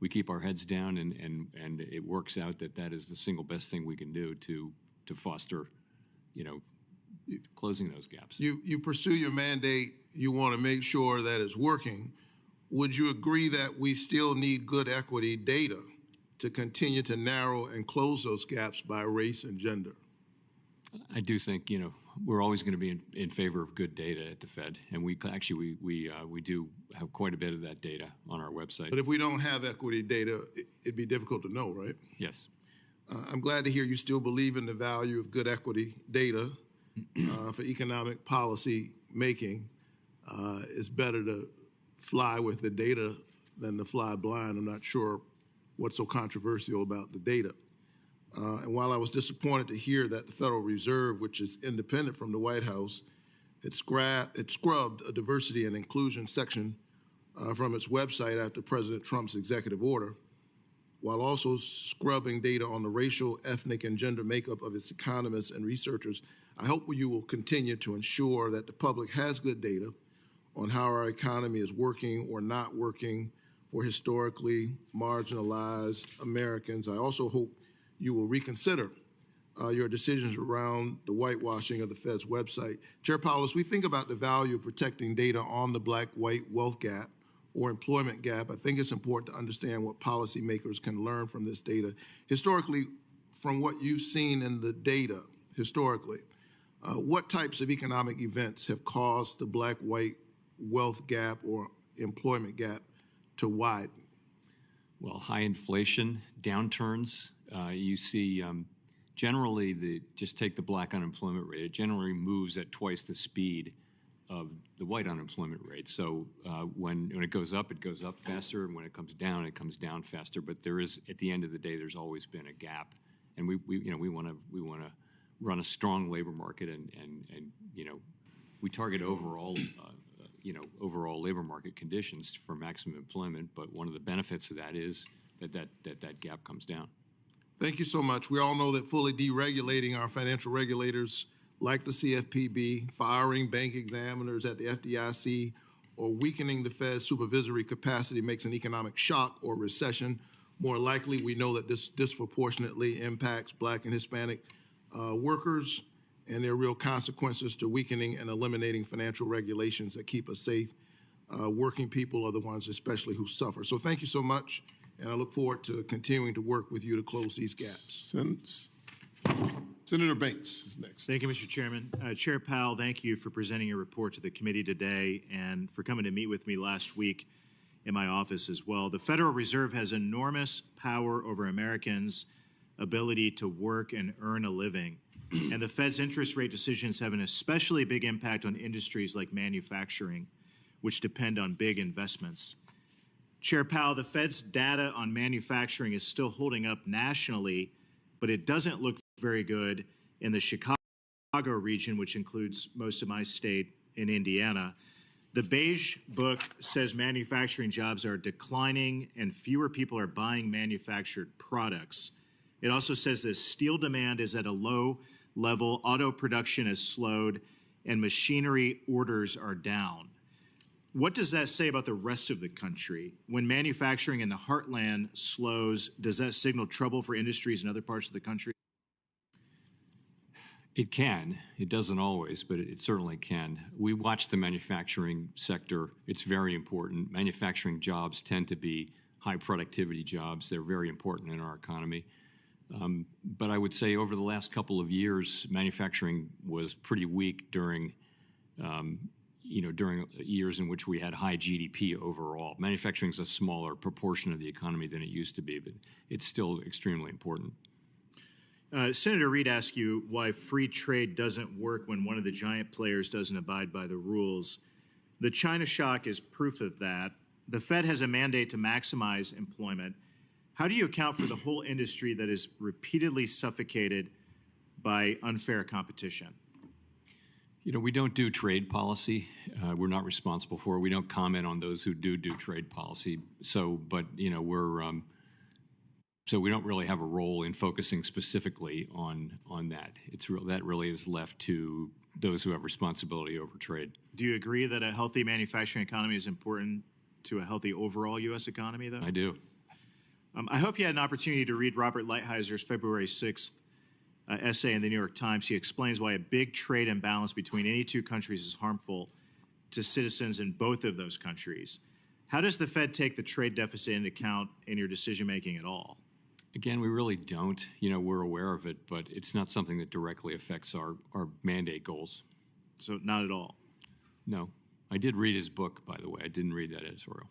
[SPEAKER 2] We keep our heads down, and it works out that is the single best thing we can do to foster, closing those gaps.
[SPEAKER 3] You pursue your mandate. You want to make sure that it's working. Would you agree that we still need good equity data to continue to narrow and close those gaps by race and gender?
[SPEAKER 2] I do think, we're always going to be in favor of good data at the Fed, and we do have quite a bit of that data on our website.
[SPEAKER 3] But if we don't have equity data, it'd be difficult to know, right?
[SPEAKER 2] Yes.
[SPEAKER 3] I'm glad to hear you still believe in the value of good equity data for economic policy making. It's better to fly with the data than to fly blind. I'm not sure what's so controversial about the data. And while I was disappointed to hear that the Federal Reserve, which is independent from the White House, it scrubbed a diversity and inclusion section from its website after President Trump's executive order, while also scrubbing data on the racial, ethnic, and gender makeup of its economists and researchers, I hope you will continue to ensure that the public has good data on how our economy is working or not working for historically marginalized Americans. I also hope you will reconsider your decisions around the whitewashing of the Fed's website. Chair Powell, as we think about the value of protecting data on the Black-white wealth gap or employment gap, I think it's important to understand what policymakers can learn from this data. Historically, from what you've seen in the data, historically, what types of economic events have caused the Black-white wealth gap or employment gap to widen?
[SPEAKER 2] Well, high inflation, downturns. You see generally, just take the Black unemployment rate, it generally moves at twice the speed of the white unemployment rate. So when it goes up faster, and when it comes down faster. But there is, at the end of the day, there's always been a gap, and we want to run a strong labor market, and we target overall overall labor market conditions for maximum employment. But one of the benefits of that is that gap comes down.
[SPEAKER 16] Thank you so much. We all know that fully deregulating our financial regulators like the CFPB, firing bank examiners at the FDIC, or weakening the Fed's supervisory capacity makes an economic shock or recession more likely. We know that this disproportionately impacts Black and Hispanic workers, and there are real consequences to weakening and eliminating financial regulations that keep us safe. Working people are the ones especially who suffer. So thank you so much, and I look forward to continuing to work with you to close these gaps.
[SPEAKER 3] Senator Banks is next.
[SPEAKER 17] Thank you, Mr. Chairman. Chair Powell, thank you for presenting your report to the committee today and for coming to meet with me last week in my office as well. The Federal Reserve has enormous power over Americans' ability to work and earn a living. And the Fed's interest rate decisions have an especially big impact on industries like manufacturing, which depend on big investments. Chair Powell, the Fed's data on manufacturing is still holding up nationally, but it doesn't look very good in the Chicago region, which includes most of my state in Indiana. The Beige Book says manufacturing jobs are declining and fewer people are buying manufactured products. It also says that steel demand is at a low level, auto production has slowed, and machinery orders are down. What does that say about the rest of the country? When manufacturing in the heartland slows, does that signal trouble for industries in other parts of the country?
[SPEAKER 2] It can. It doesn't always, but it certainly can. We watch the manufacturing sector. It's very important. Manufacturing jobs tend to be high productivity jobs. They're very important in our economy. But I would say over the last couple of years, manufacturing was pretty weak during years in which we had high GDP overall. Manufacturing is a smaller proportion of the economy than it used to be, but it's still extremely important.
[SPEAKER 17] Senator Reid asked you why free trade doesn't work when one of the giant players doesn't abide by the rules. The China shock is proof of that. The Fed has a mandate to maximize employment. How do you account for the whole industry that is repeatedly suffocated by unfair competition?
[SPEAKER 2] We don't do trade policy. We're not responsible for it. We don't comment on those who do trade policy. So we don't really have a role in focusing specifically on that. That really is left to those who have responsibility over trade.
[SPEAKER 17] Do you agree that a healthy manufacturing economy is important to a healthy overall U.S. economy, though?
[SPEAKER 2] I do.
[SPEAKER 17] I hope you had an opportunity to read Robert Lighthizer February 6th essay in the New York Times. He explains why a big trade imbalance between any two countries is harmful to citizens in both of those countries. How does the Fed take the trade deficit into account in your decision-making at all?
[SPEAKER 2] Again, we really don't. We're aware of it, but it's not something that directly affects our mandate goals.
[SPEAKER 17] So not at all?
[SPEAKER 2] No. I did read his book, by the way. I didn't read that editorial.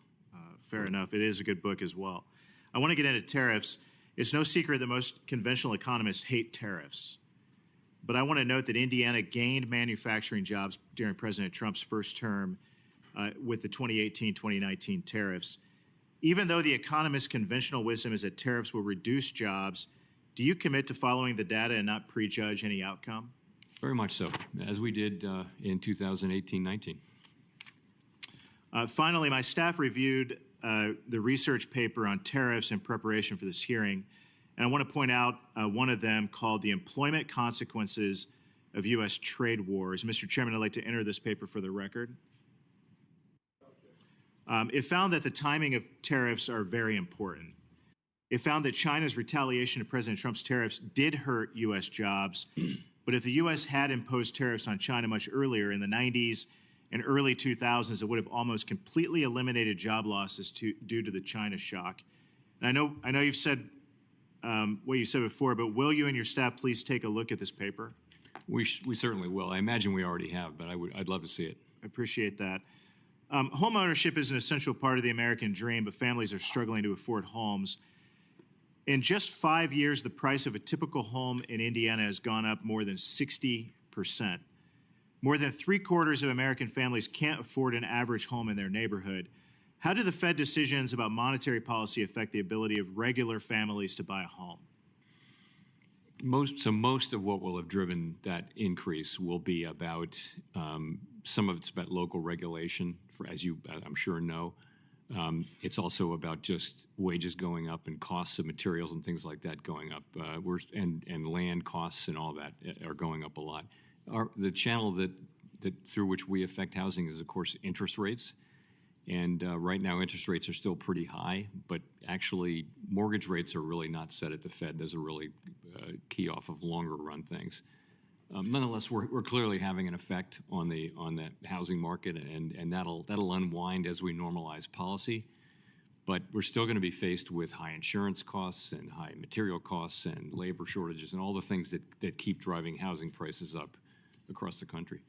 [SPEAKER 17] Fair enough. It is a good book as well. I want to get into tariffs. It's no secret that most conventional economists hate tariffs. But I want to note that Indiana gained manufacturing jobs during President Trump's first term with the 2018-2019 tariffs. Even though the economist's conventional wisdom is that tariffs will reduce jobs, do you commit to following the data and not prejudge any outcome?
[SPEAKER 2] Very much so, as we did in 2018-19.
[SPEAKER 17] Finally, my staff reviewed the research paper on tariffs in preparation for this hearing, and I want to point out one of them called The Employment Consequences of U.S. Trade Wars. Mr. Chairman, I'd like to enter this paper for the record. It found that the timing of tariffs are very important. It found that China's retaliation to President Trump's tariffs did hurt U.S. jobs, but if the U.S. had imposed tariffs on China much earlier in the 90s and early 2000s, it would have almost completely eliminated job losses due to the China shock. And I know you've said what you said before, but will you and your staff please take a look at this paper?
[SPEAKER 2] We certainly will. I imagine we already have, but I'd love to see it.
[SPEAKER 17] I appreciate that. Home ownership is an essential part of the American dream, but families are struggling to afford homes. In just 5 years, the price of a typical home in Indiana has gone up more than 60%. More than 3/4 of American families can't afford an average home in their neighborhood. How do the Fed decisions about monetary policy affect the ability of regular families to buy a home?
[SPEAKER 2] Most of what will have driven that increase will be about some of it's about local regulation, as you, I'm sure, know. It's also about just wages going up and costs of materials and things like that going up. And land costs and all that are going up a lot. The channel that through which we affect housing is, of course, interest rates. And right now, interest rates are still pretty high, but actually, mortgage rates are really not set at the Fed. Those are really key off of longer run things. Nonetheless, we're clearly having an effect on the housing market, and that'll unwind as we normalize policy. But we're still going to be faced with high insurance costs and high material costs and labor shortages and all the things that keep driving housing prices up across the country.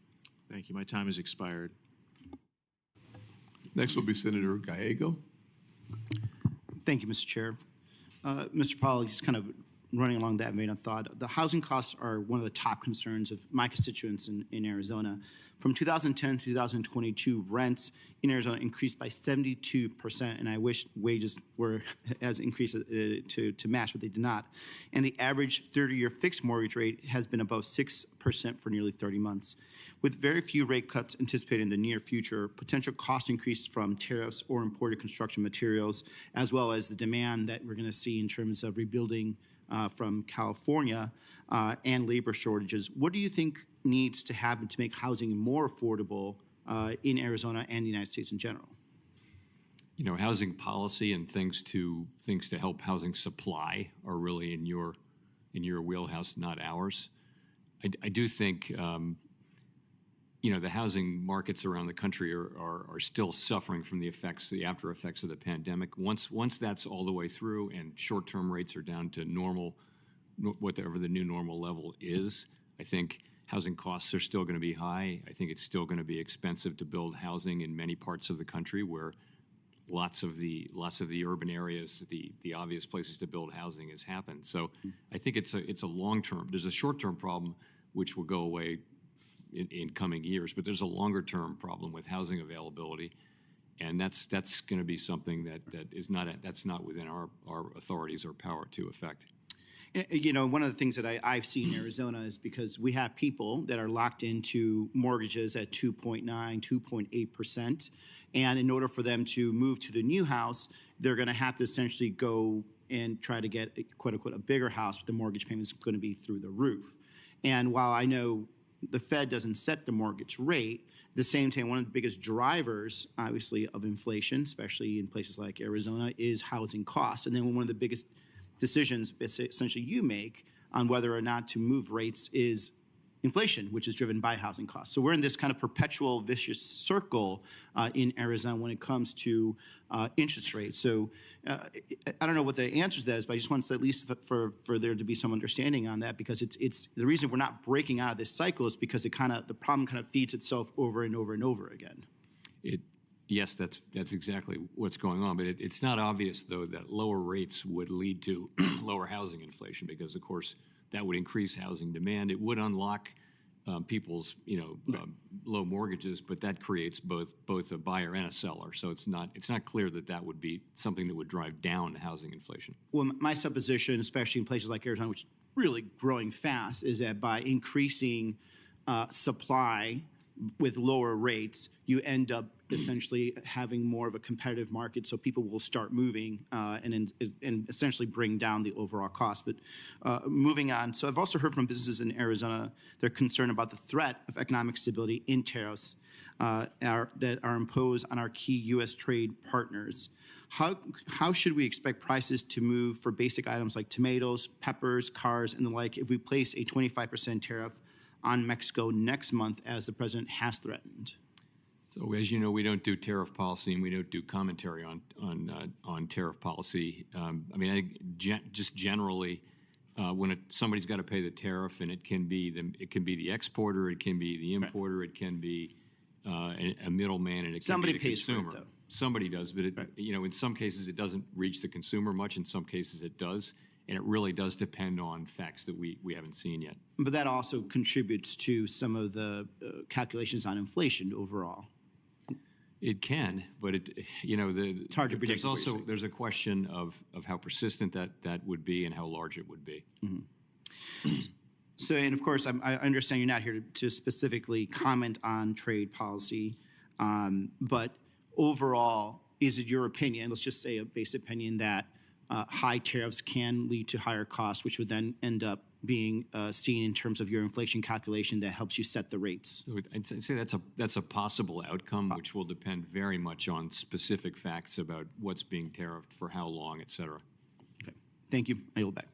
[SPEAKER 17] Thank you. My time has expired.
[SPEAKER 3] Next will be Senator Gallego.
[SPEAKER 18] Thank you, Mr. Chair. Mr. Powell, just kind of running along that vein of thought, the housing costs are one of the top concerns of my constituents in Arizona. From 2010 to 2022, rents in Arizona increased by 72%, and I wish wages were as increased to match, but they did not. And the average 30-year fixed mortgage rate has been above 6% for nearly 30 months. With very few rate cuts anticipated in the near future, potential cost increases from tariffs or imported construction materials, as well as the demand that we're going to see in terms of rebuilding from California and labor shortages. What do you think needs to happen to make housing more affordable in Arizona and the United States in general?
[SPEAKER 2] You know, housing policy and things to help housing supply are really in your wheelhouse, not ours. I do think you know, the housing markets around the country are still suffering from the after effects of the pandemic. Once that's all the way through and short-term rates are down to normal, whatever the new normal level is, I think housing costs are still going to be high. I think it's still going to be expensive to build housing in many parts of the country where lots of the urban areas, the obvious places to build housing has happened. So I think it's a long-term. There's a short-term problem which will go away in coming years, but there's a longer-term problem with housing availability, and that's going to be something that's not within our authorities or power to affect.
[SPEAKER 18] You know, one of the things that I've seen in Arizona is because we have people that are locked into mortgages at 2.9, 2.8%, and in order for them to move to the new house, they're going to have to essentially go and try to get quote unquote a bigger house, but the mortgage payment is going to be through the roof. And while I know the Fed doesn't set the mortgage rate, at the same time, one of the biggest drivers, obviously, of inflation, especially in places like Arizona, is housing costs. And then one of the biggest decisions essentially you make on whether or not to move rates is inflation, which is driven by housing costs. So we're in this kind of perpetual vicious circle in Arizona when it comes to interest rates. So I don't know what the answer to that is, but I just want to at least for there to be some understanding on that, because it's the reason we're not breaking out of this cycle is because the problem kind of feeds itself over and over and over again.
[SPEAKER 2] Yes, that's exactly what's going on. But it's not obvious, though, that lower rates would lead to lower housing inflation because, of course, that would increase housing demand. It would unlock people's, low mortgages, but that creates both a buyer and a seller. So it's not clear that would be something that would drive down housing inflation.
[SPEAKER 18] Well, my supposition, especially in places like Arizona, which is really growing fast, is that by increasing supply with lower rates, you end up essentially having more of a competitive market, so people will start moving and essentially bring down the overall cost. But moving on, so I've also heard from businesses in Arizona, they're concerned about the threat of economic stability in tariffs that are imposed on our key U.S. trade partners. How should we expect prices to move for basic items like tomatoes, peppers, cars, and the like if we place a 25% tariff on Mexico next month, as the president has threatened?
[SPEAKER 2] So, as you know, we don't do tariff policy and we don't do commentary on tariff policy. I mean, just generally, when somebody's got to pay the tariff, and it can be the exporter, it can be the importer, right. It can be a middleman, and it can be the consumer. Somebody pays for it, though. Somebody does, but right. In some cases it doesn't reach the consumer much. In some cases it does. And it really does depend on facts that we haven't seen yet.
[SPEAKER 18] But that also contributes to some of the calculations on inflation overall.
[SPEAKER 2] It can, but it's hard to predict. There's a question of how persistent that would be and how large it would be.
[SPEAKER 18] Mm-hmm. So, and of course, I understand you're not here to specifically comment on trade policy, but overall, is it your opinion, let's just say a base opinion, that high tariffs can lead to higher costs, which would then end up being seen in terms of your inflation calculation that helps you set the rates?
[SPEAKER 2] So I'd say that's a possible outcome, which will depend very much on specific facts about what's being tariffed for how long, et cetera.
[SPEAKER 18] Okay, thank you. I yield back.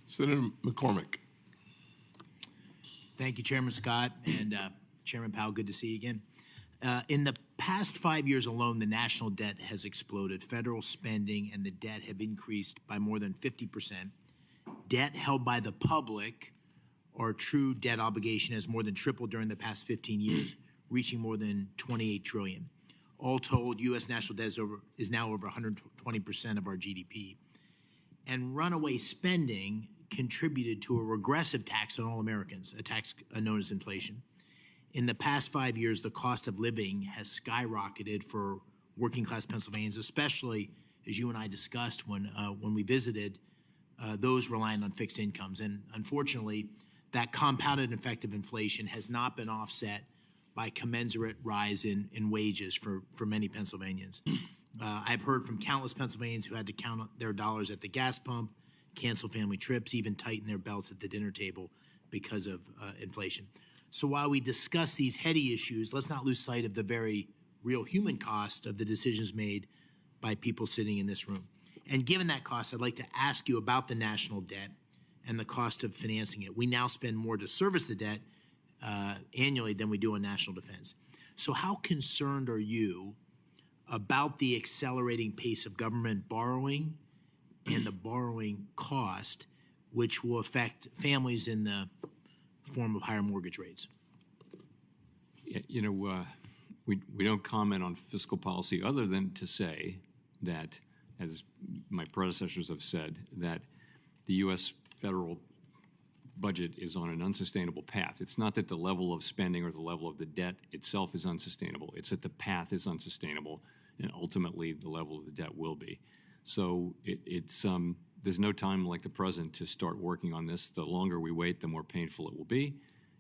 [SPEAKER 3] Senator McCormick.
[SPEAKER 19] Thank you, Chairman Scott, and Chairman Powell, good to see you again. In the past 5 years alone, the national debt has exploded. Federal spending and the debt have increased by more than 50%. Debt held by the public, or true debt obligation, has more than tripled during the past 15 years, reaching more than $28 trillion. All told, U.S. national debt is now over 120% of our GDP. And runaway spending contributed to a regressive tax on all Americans, a tax known as inflation. In the past 5 years, the cost of living has skyrocketed for working class Pennsylvanians, especially, as you and I discussed when we visited, those relying on fixed incomes. And unfortunately, that compounded effect of inflation has not been offset by commensurate rise in wages for many Pennsylvanians. I've heard from countless Pennsylvanians who had to count their dollars at the gas pump, cancel family trips, even tighten their belts at the dinner table because of inflation. So while we discuss these heady issues, let's not lose sight of the very real human cost of the decisions made by people sitting in this room. And given that cost, I'd like to ask you about the national debt and the cost of financing it. We now spend more to service the debt annually than we do on national defense. So how concerned are you about the accelerating pace of government borrowing and the borrowing cost, which will affect families in the form of higher mortgage rates?
[SPEAKER 2] You know, we don't comment on fiscal policy other than to say that, as my predecessors have said, that the U.S. federal budget is on an unsustainable path. It's not that the level of spending or the level of the debt itself is unsustainable. It's that the path is unsustainable, and ultimately the level of the debt will be. So there's no time like the present to start working on this. The longer we wait, the more painful it will be.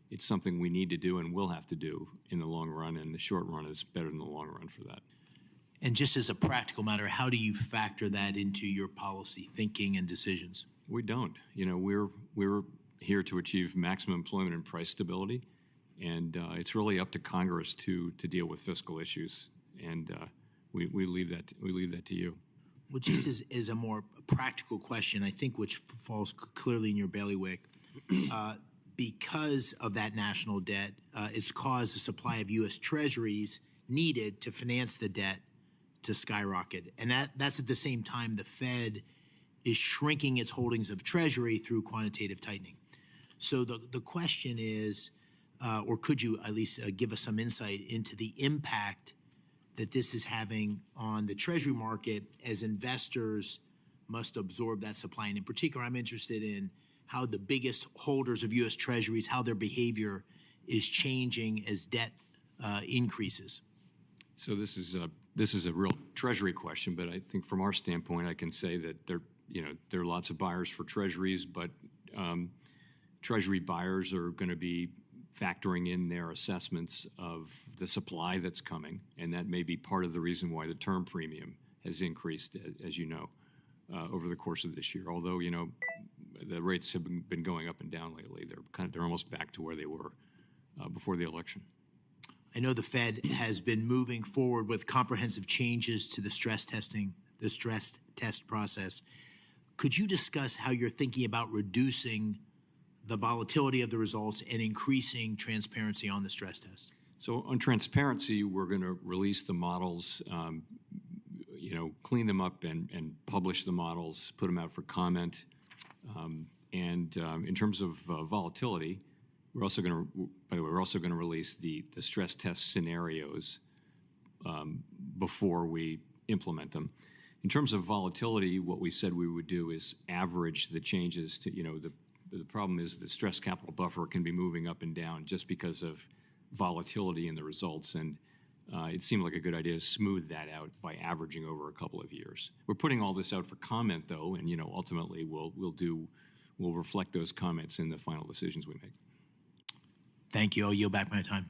[SPEAKER 2] It's something we need to do and will have to do in the long run, and the short run is better than the long run for that.
[SPEAKER 19] And just as a practical matter, how do you factor that into your policy thinking and decisions?
[SPEAKER 2] We don't. You know, we're here to achieve maximum employment and price stability, and it's really up to Congress to deal with fiscal issues, and we leave that to you.
[SPEAKER 19] Well, just as a more practical question, I think which falls clearly in your bailiwick, because of that national debt, it's caused the supply of U.S. Treasuries needed to finance the debt to skyrocket. And that's at the same time the Fed is shrinking its holdings of Treasury through quantitative tightening. So the question is, or could you at least give us some insight into the impact that this is having on the Treasury market as investors must absorb that supply? And in particular, I'm interested in how the biggest holders of U.S. Treasuries, how their behavior is changing as debt increases.
[SPEAKER 2] So this is a real Treasury question, but I think from our standpoint, I can say that there are lots of buyers for Treasuries, but Treasury buyers are going to be factoring in their assessments of the supply that's coming, and that may be part of the reason why the term premium has increased, as you know, over the course of this year. Although, you know, the rates have been going up and down lately. They're almost back to where they were before the election.
[SPEAKER 19] I know the Fed has been moving forward with comprehensive changes to the stress test process. Could you discuss how you're thinking about reducing the volatility of the results and increasing transparency on the stress test?
[SPEAKER 2] So on transparency, we're going to release the models, clean them up and publish the models, put them out for comment. In terms of volatility, we're also going to release the stress test scenarios before we implement them. In terms of volatility, what we said we would do is average the changes to, the problem is the stress capital buffer can be moving up and down just because of volatility in the results. And it seemed like a good idea to smooth that out by averaging over a couple of years. We're putting all this out for comment, though, and ultimately we'll we'll reflect those comments in the final decisions we make.
[SPEAKER 19] Thank you. I'll yield back my time.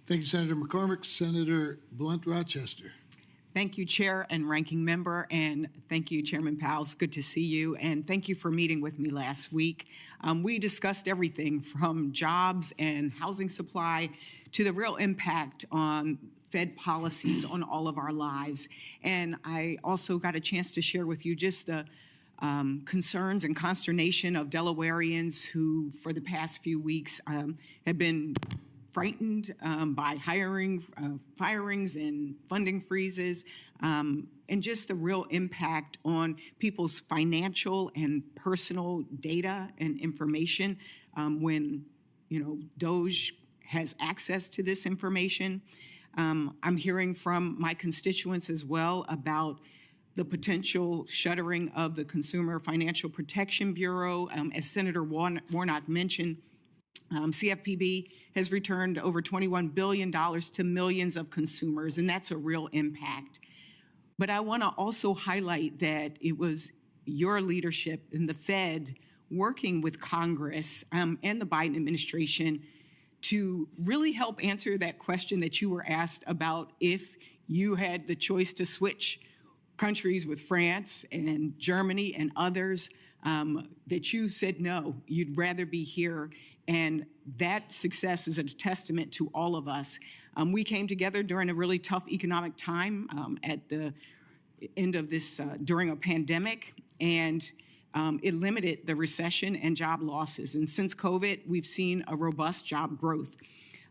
[SPEAKER 20] Thank you, Senator McCormick. Senator Blunt Rochester.
[SPEAKER 21] Thank you, Chair and Ranking Member, and thank you, Chairman Powell. It's good to see you, and thank you for meeting with me last week. We discussed everything from jobs and housing supply to the real impact on Fed policies on all of our lives. And I also got a chance to share with you just the concerns and consternation of Delawareans who, for the past few weeks, have been frightened by firings and funding freezes, and just the real impact on people's financial and personal data and information when, DOGE has access to this information. I'm hearing from my constituents as well about the potential shuttering of the Consumer Financial Protection Bureau. As Senator Warnock mentioned, CFPB has returned over $21 billion to millions of consumers, and that's a real impact. But I want to also highlight that it was your leadership in the Fed working with Congress and the Biden administration to really help answer that question that you were asked about if you had the choice to switch countries with France and Germany and others, that you said no, you'd rather be here. And that success is a testament to all of us. We came together during a really tough economic time at the end of this, during a pandemic, and it limited the recession and job losses. And since COVID, we've seen a robust job growth.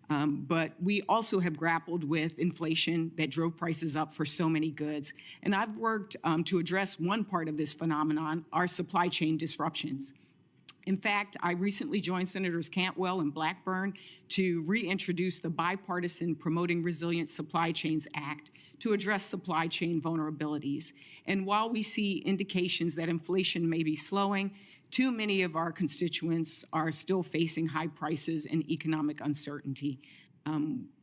[SPEAKER 21] But we also have grappled with inflation that drove prices up for so many goods. And I've worked to address one part of this phenomenon, our supply chain disruptions. In fact, I recently joined Senators Cantwell and Blackburn to reintroduce the bipartisan Promoting Resilient Supply Chains Act to address supply chain vulnerabilities. And while we see indications that inflation may be slowing, too many of our constituents are still facing high prices and economic uncertainty.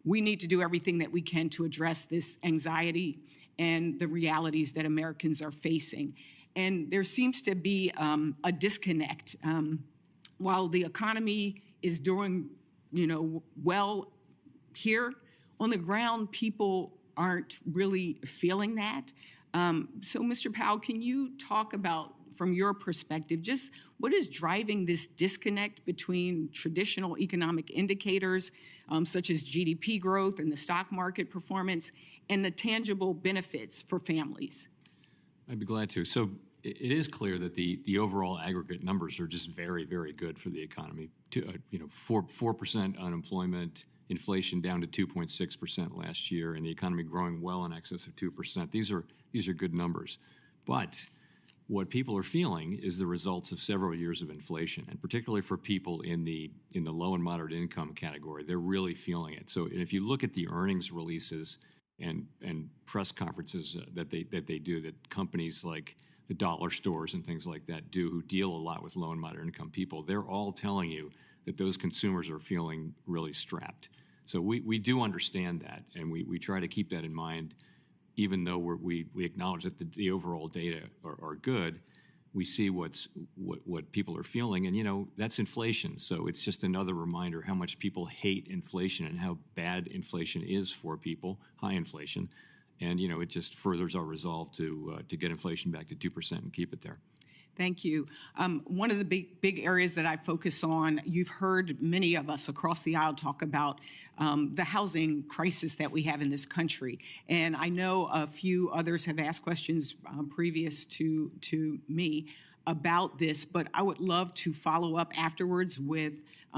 [SPEAKER 21] We need to do everything that we can to address this anxiety and the realities that Americans are facing. And there seems to be a disconnect. While the economy is doing, well here, on the ground, people aren't really feeling that. So, Mr. Powell, can you talk about, from your perspective, just what is driving this disconnect between traditional economic indicators, such as GDP growth and the stock market performance, and the tangible benefits for families?
[SPEAKER 2] I'd be glad to. So it is clear that the overall aggregate numbers are just very, very good for the economy. 4% unemployment, inflation down to 2.6% last year, and the economy growing well in excess of 2%. These are good numbers. But what people are feeling is the results of several years of inflation, and particularly for people in the low and moderate income category, they're really feeling it. So if you look at the earnings releases and press conferences that they do, that companies like the dollar stores and things like that do, who deal a lot with low and moderate income people, they're all telling you that those consumers are feeling really strapped. So we do understand that, and we try to keep that in mind. Even though we acknowledge that the overall data are good, we see what people are feeling, and that's inflation. So it's just another reminder how much people hate inflation and how bad inflation is for people, high inflation, and it just furthers our resolve to get inflation back to 2% and keep it there.
[SPEAKER 21] Thank you. One of the big areas that I focus on, you've heard many of us across the aisle talk about the housing crisis that we have in this country. And I know a few others have asked questions previous to me about this, but I would love to follow up afterwards with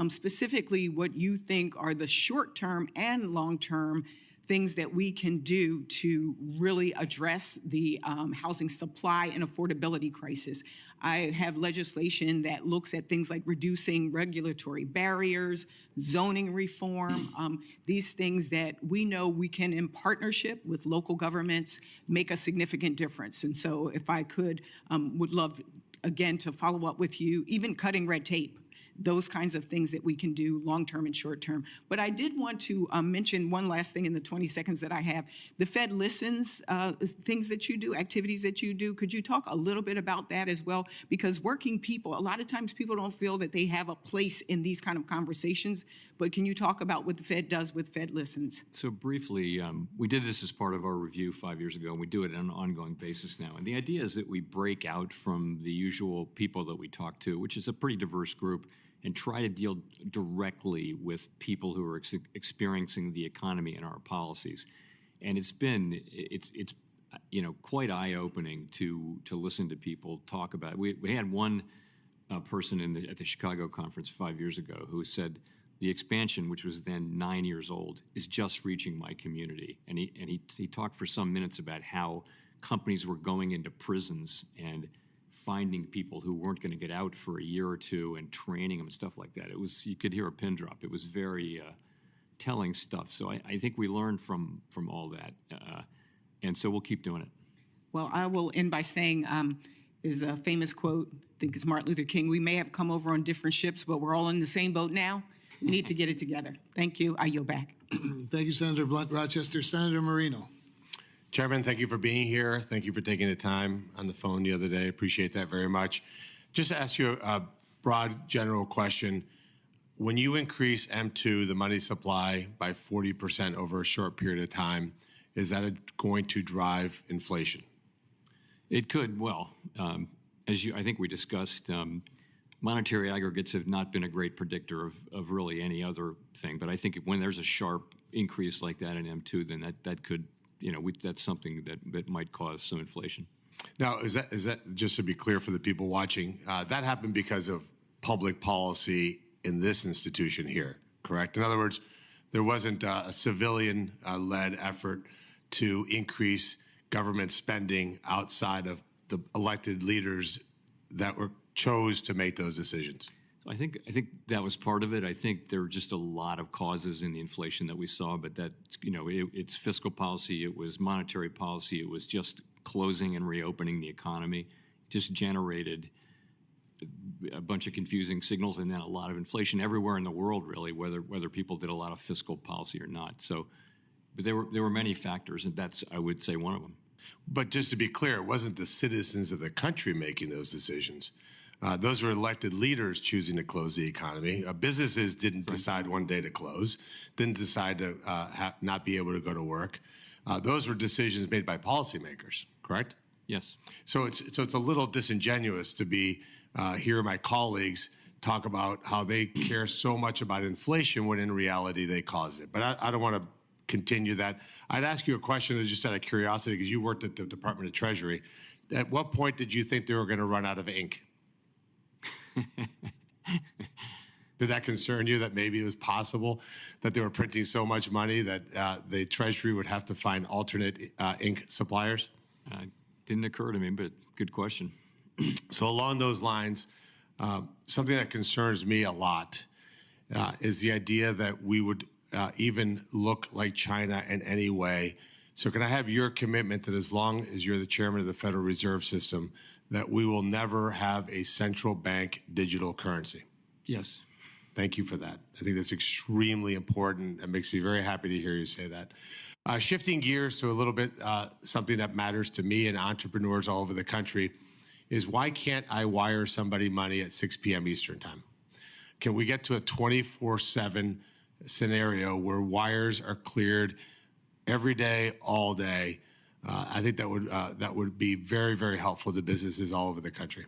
[SPEAKER 21] specifically what you think are the short-term and long-term things that we can do to really address the housing supply and affordability crisis. I have legislation that looks at things like reducing regulatory barriers, zoning reform, these things that we know we can, in partnership with local governments, make a significant difference. And so if I could, would love, again, to follow up with you, even cutting red tape. those kinds of things that we can do long-term and short-term. But I did want to mention one last thing in the 20 seconds that I have. The Fed listens, things that you do, activities that you do. Could you talk a little bit about that as well? Because working people, a lot of times people don't feel that they have a place in these kind of conversations, but can you talk about what the Fed does with Fed listens?
[SPEAKER 2] So briefly, we did this as part of our review 5 years ago, and we do it on an ongoing basis now. And the idea is that we break out from the usual people that we talk to, which is a pretty diverse group, and try to deal directly with people who are experiencing the economy and our policies. And it's quite eye-opening to listen to people talk about it. We had one person at the Chicago conference 5 years ago who said, the expansion, which was then 9 years old, is just reaching my community. And he talked for some minutes about how companies were going into prisons and finding people who weren't going to get out for a year or two and training them and stuff like that. You could hear a pin drop. It was very telling stuff. So I think we learned from all that. And so we'll keep doing it.
[SPEAKER 21] Well, I will end by saying there's a famous quote, I think it's Martin Luther King, we may have come over on different ships, but we're all in the same boat now. We need to get it together. Thank you. I yield back.
[SPEAKER 20] Thank you, Senator Blunt Rochester. Senator Marino.
[SPEAKER 1] Chairman, thank you for being here. Thank you for taking the time on the phone the other day. Appreciate that very much. Just to ask you a broad general question. When you increase M2, the money supply, by 40% over a short period of time, is that going to drive inflation?
[SPEAKER 2] It could. Well, I think we discussed, monetary aggregates have not been a great predictor of really any other thing. But I think when there's a sharp increase like that in M2, then that could, that's something that might cause some inflation.
[SPEAKER 1] Now, is that just to be clear for the people watching, that happened because of public policy in this institution here, correct? In other words, there wasn't a civilian-led effort to increase government spending outside of the elected leaders that chose to make those decisions.
[SPEAKER 2] I think that was part of it. I think there were just a lot of causes in the inflation that we saw, but that, it's fiscal policy, it was monetary policy, it was just closing and reopening the economy. It just generated a bunch of confusing signals and then a lot of inflation everywhere in the world, really, whether people did a lot of fiscal policy or not. So, but there were many factors, and that's, I would say, one of them.
[SPEAKER 1] But just to be clear, it wasn't the citizens of the country making those decisions. Those were elected leaders choosing to close the economy. Businesses didn't decide one day to close, didn't decide to not be able to go to work. Those were decisions made by policymakers, correct?
[SPEAKER 2] Yes. So
[SPEAKER 1] it's a little disingenuous to be hear my colleagues talk about how they care so much about inflation when in reality they cause it. But I don't want to continue that. I'd ask you a question just out of curiosity, because you worked at the Department of Treasury. At what point did you think they were going to run out of ink? Did that concern you, that maybe it was possible that they were printing so much money that the Treasury would have to find alternate ink suppliers?
[SPEAKER 2] Didn't occur to me, but good question.
[SPEAKER 1] So along those lines, something that concerns me a lot is the idea that we would even look like China in any way. So can I have your commitment that as long as you're the chairman of the Federal Reserve System, that we will never have a central bank digital currency?
[SPEAKER 2] Yes.
[SPEAKER 1] Thank you for that. I think that's extremely important. It makes me very happy to hear you say that. Shifting gears to a little bit, something that matters to me and entrepreneurs all over the country is, why can't I wire somebody money at 6 p.m. Eastern time? Can we get to a 24/7 scenario where wires are cleared every day, all day? I think that would be very, very helpful to businesses all over the country.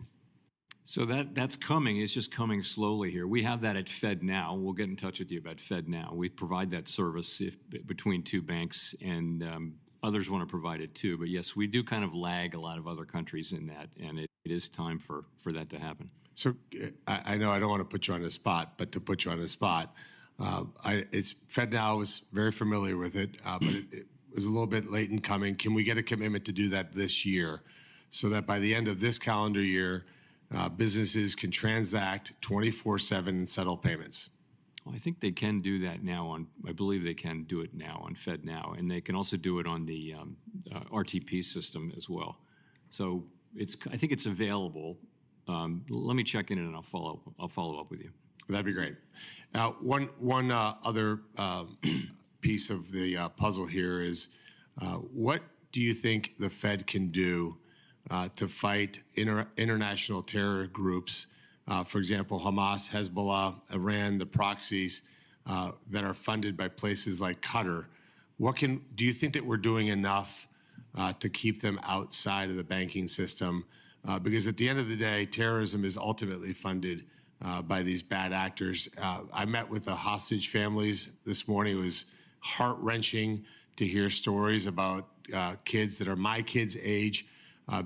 [SPEAKER 2] So that's coming. It's just coming slowly here. We have that at FedNow. We'll get in touch with you about FedNow. We provide that service between two banks, and others want to provide it too. But yes, we do kind of lag a lot of other countries in that, and it is time for that to happen.
[SPEAKER 1] So I know I don't want to put you on the spot, but to put you on the spot, FedNow, I was very familiar with it, but it was a little bit late in coming. Can we get a commitment to do that this year, so that by the end of this calendar year, businesses can transact 24/7 and settle payments?
[SPEAKER 2] Well, I think they can do that now I believe they can do it now on FedNow, and they can also do it on the RTP system as well. So I think it's available. Let me check in and I'll follow up with you.
[SPEAKER 1] That'd be great. Now, one other piece of the puzzle here is what do you think the Fed can do to fight international terror groups? For example, Hamas, Hezbollah, Iran, the proxies that are funded by places like Qatar. Do you think that we're doing enough to keep them outside of the banking system? Because at the end of the day, terrorism is ultimately funded by these bad actors. I met with the hostage families this morning. It was heart-wrenching to hear stories about kids that are my kids' age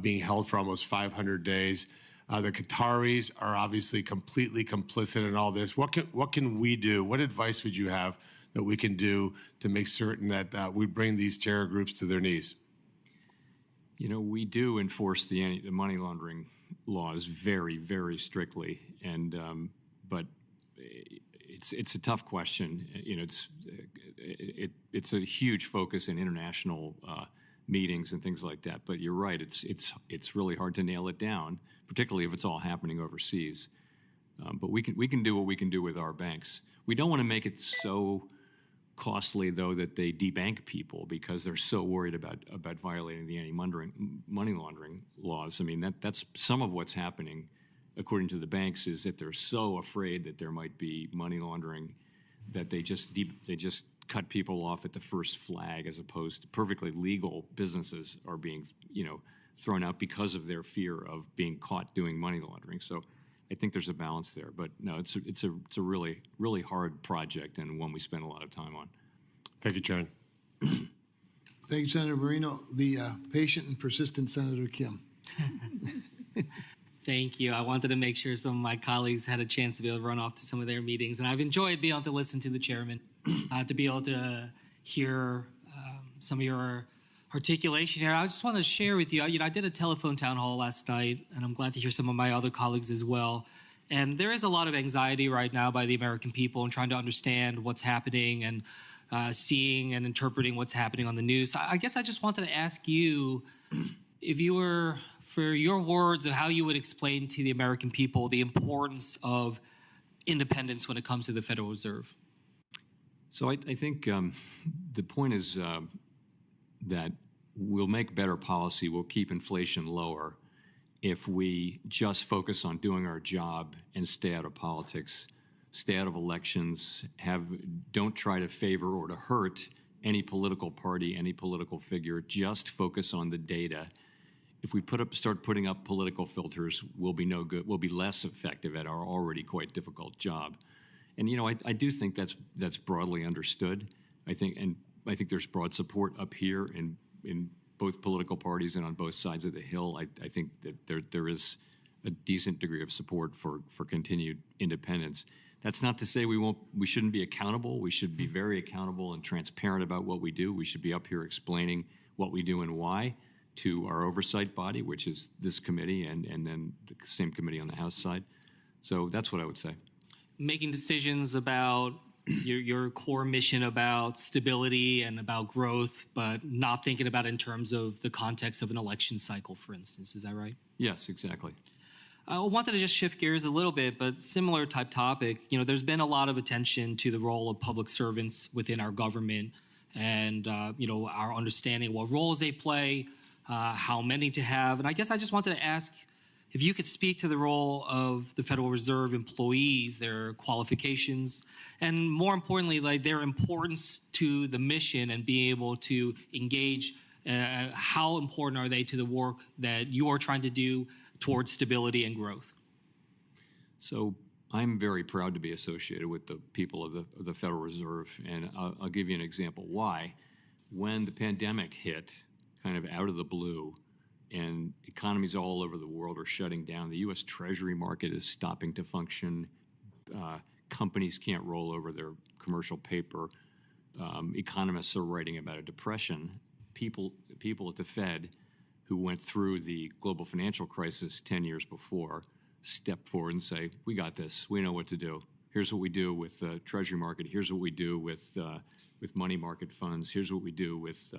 [SPEAKER 1] being held for almost 500 days. The Qataris are obviously completely complicit in all this. What can we do? What advice would you have that we can do to make certain that we bring these terror groups to their knees?
[SPEAKER 2] You know, we do enforce the money laundering laws very, very strictly, and but it's a tough question. You know, it's a huge focus in international meetings and things like that. But you're right; it's really hard to nail it down, particularly if it's all happening overseas. But we can do what we can do with our banks. We don't want to make it so costly, though, that they debank people because they're so worried about violating the anti-money laundering laws. I mean, that's some of what's happening, according to the banks, is that they're so afraid that there might be money laundering that they just cut people off at the first flag, as opposed to perfectly legal businesses are being, thrown out because of their fear of being caught doing money laundering. So I think there's a balance there, but no, it's a really, really hard project and one we spend a lot of time on.
[SPEAKER 1] Thank you, Chairman.
[SPEAKER 20] Thank you, Senator Marino. The patient and persistent Senator Kim.
[SPEAKER 4] Thank you. I wanted to make sure some of my colleagues had a chance to be able to run off to some of their meetings, and I've enjoyed being able to listen to the chairman, to be able to hear some of your articulation here. I just want to share with you, I did a telephone town hall last night, and I'm glad to hear some of my other colleagues as well. And there is a lot of anxiety right now by the American people in trying to understand what's happening and seeing and interpreting what's happening on the news. I guess I just wanted to ask you, if you were, for your words of how you would explain to the American people the importance of independence when it comes to the Federal Reserve.
[SPEAKER 2] So I think the point is that we'll make better policy, we'll keep inflation lower if we just focus on doing our job and stay out of politics, stay out of elections, don't try to favor or to hurt any political party, any political figure, just focus on the data. If we start putting up political filters, we'll be no good, we'll be less effective at our already quite difficult job. And I do think that's broadly understood. I think there's broad support up here in both political parties and on both sides of the Hill. I think that there is a decent degree of support for continued independence. That's not to say we shouldn't be accountable. We should be very accountable and transparent about what we do. We should be up here explaining what we do and why to our oversight body, which is this committee and then the same committee on the House side. So that's what I would say.
[SPEAKER 4] Making decisions about your core mission about stability and about growth, but not thinking about it in terms of the context of an election cycle, for instance. Is that right?
[SPEAKER 2] Yes, exactly.
[SPEAKER 4] I wanted to just shift gears a little bit, but similar type topic. There's been a lot of attention to the role of public servants within our government and, our understanding what roles they play, how many to have. And I guess I just wanted to ask if you could speak to the role of the Federal Reserve employees, their qualifications, and more importantly, like their importance to the mission and being able to engage. How important are they to the work that you are trying to do towards stability and growth?
[SPEAKER 2] So I'm very proud to be associated with the people of the Federal Reserve, and I'll give you an example why. When the pandemic hit, kind of out of the blue, and economies all over the world are shutting down, the U.S. Treasury market is stopping to function. Companies can't roll over their commercial paper. Economists are writing about a depression. People at the Fed who went through the global financial crisis 10 years before step forward and say, we got this, we know what to do. Here's what we do with the Treasury market. Here's what we do with money market funds. Here's what we do with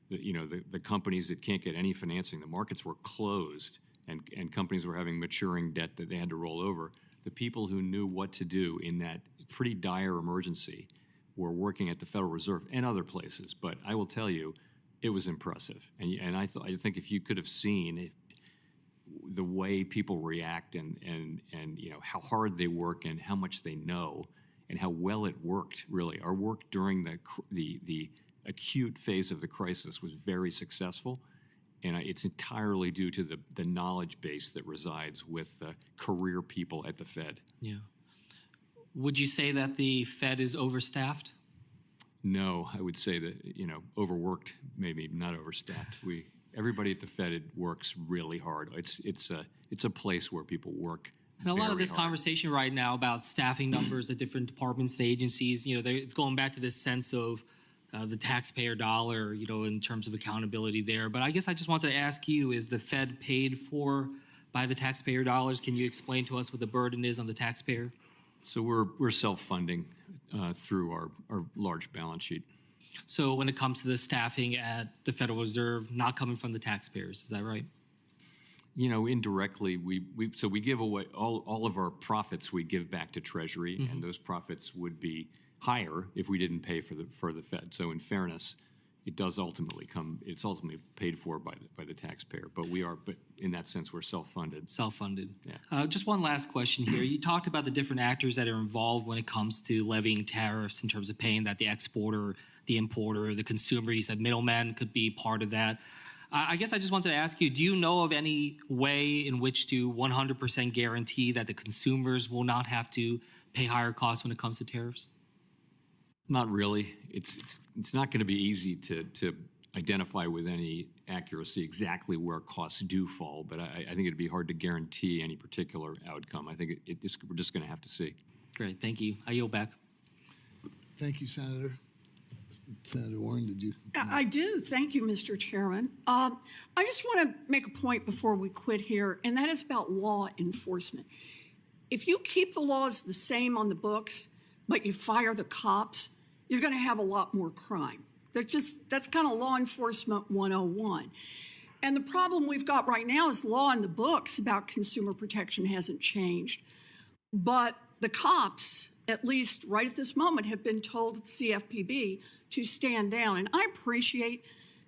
[SPEAKER 2] the companies that can't get any financing. The markets were closed and companies were having maturing debt that they had to roll over. the people who knew what to do in that pretty dire emergency were working at the Federal Reserve and other places. But I will tell you, it was impressive. And I think if you could have seen the way people react and how hard they work and how much they know and how well it worked, really. Our work during the acute phase of the crisis was very successful. And it's entirely due to the knowledge base that resides with career people at the Fed.
[SPEAKER 4] Yeah. Would you say that the Fed is overstaffed?
[SPEAKER 2] No, I would say that, overworked, maybe not overstaffed. Everybody at the Fed works really hard. It's a place where people work.
[SPEAKER 4] And a lot of this
[SPEAKER 2] hard.
[SPEAKER 4] Conversation right now about staffing numbers at different departments and agencies, it's going back to this sense of the taxpayer dollar, in terms of accountability there. But I guess I just wanted to ask you, is the Fed paid for by the taxpayer dollars? Can you explain to us what the burden is on the taxpayer?
[SPEAKER 2] So we're self-funding through our large balance sheet.
[SPEAKER 4] So when it comes to the staffing at the Federal Reserve, not coming from the taxpayers, is that right?
[SPEAKER 2] Indirectly, we give away all of our profits. We give back to Treasury, and those profits would be higher if we didn't pay for the Fed. So in fairness, it's ultimately paid for by the taxpayer. But in that sense, we're self-funded.
[SPEAKER 4] Self-funded.
[SPEAKER 2] Yeah.
[SPEAKER 4] Just one last question here. You talked about the different actors that are involved when it comes to levying tariffs in terms of paying that the exporter, the importer, the consumer. You said middlemen could be part of that. I guess I just wanted to ask you, do you know of any way in which to 100% guarantee that the consumers will not have to pay higher costs when it comes to tariffs?
[SPEAKER 2] Not really. It's not going to be easy to identify with any accuracy exactly where costs do fall, but I think it'd be hard to guarantee any particular outcome. I think we're just going to have to see.
[SPEAKER 4] Great, thank you. I yield back.
[SPEAKER 20] Thank you, Senator. Senator Warren, did you?
[SPEAKER 6] I do. Thank you, Mr. Chairman. I just want to make a point before we quit here, and that is about law enforcement. If you keep the laws the same on the books, but you fire the cops, you're going to have a lot more crime. That's kind of law enforcement 101. And the problem we've got right now is law in the books about consumer protection hasn't changed. But the cops, at least right at this moment, have been told at the CFPB to stand down. And I appreciate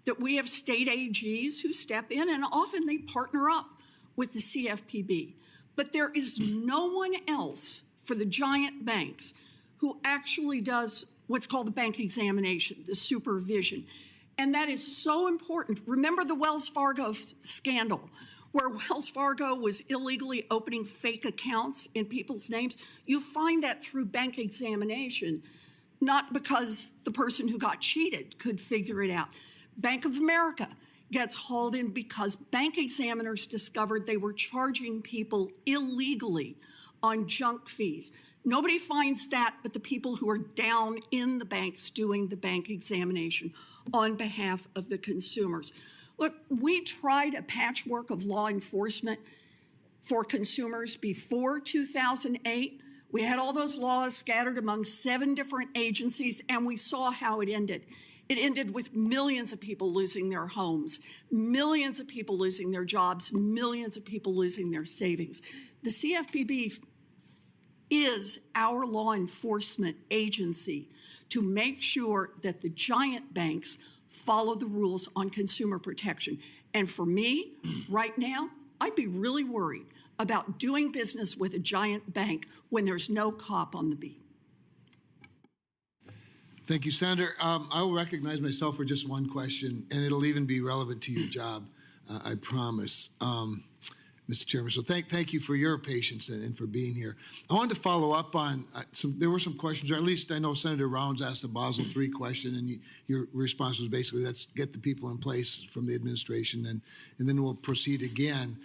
[SPEAKER 6] that we have state AGs who step in, and often they partner up with the CFPB. But there is no one else for the giant banks who actually does what's called the bank examination, the supervision. And that is so important. Remember the Wells Fargo scandal, where Wells Fargo was illegally opening fake accounts in people's names? You find that through bank examination, not because the person who got cheated could figure it out. Bank of America gets hauled in because bank examiners discovered they were charging people illegally on junk fees. Nobody finds that but the people who are down in the banks doing the bank examination on behalf of the consumers. Look, we tried a patchwork of law enforcement for consumers before 2008. We had all those laws scattered among 7 different agencies, and we saw how it ended. It ended with millions of people losing their homes, millions of people losing their jobs, millions of people losing their savings. The CFPB is our law enforcement agency to make sure that the giant banks follow the rules on consumer protection. And for me, right now, I'd be really worried about doing business with a giant bank when there's no cop on the beat.
[SPEAKER 20] Thank you, Senator. I will recognize myself for just one question, and it'll even be relevant to your job, I promise. Mr. Chairman, so thank you for your patience and for being here. I wanted to follow up on there were some questions, or at least I know Senator Rounds asked a Basel III question, and your response was basically, let's get the people in place from the administration, and then we'll proceed again.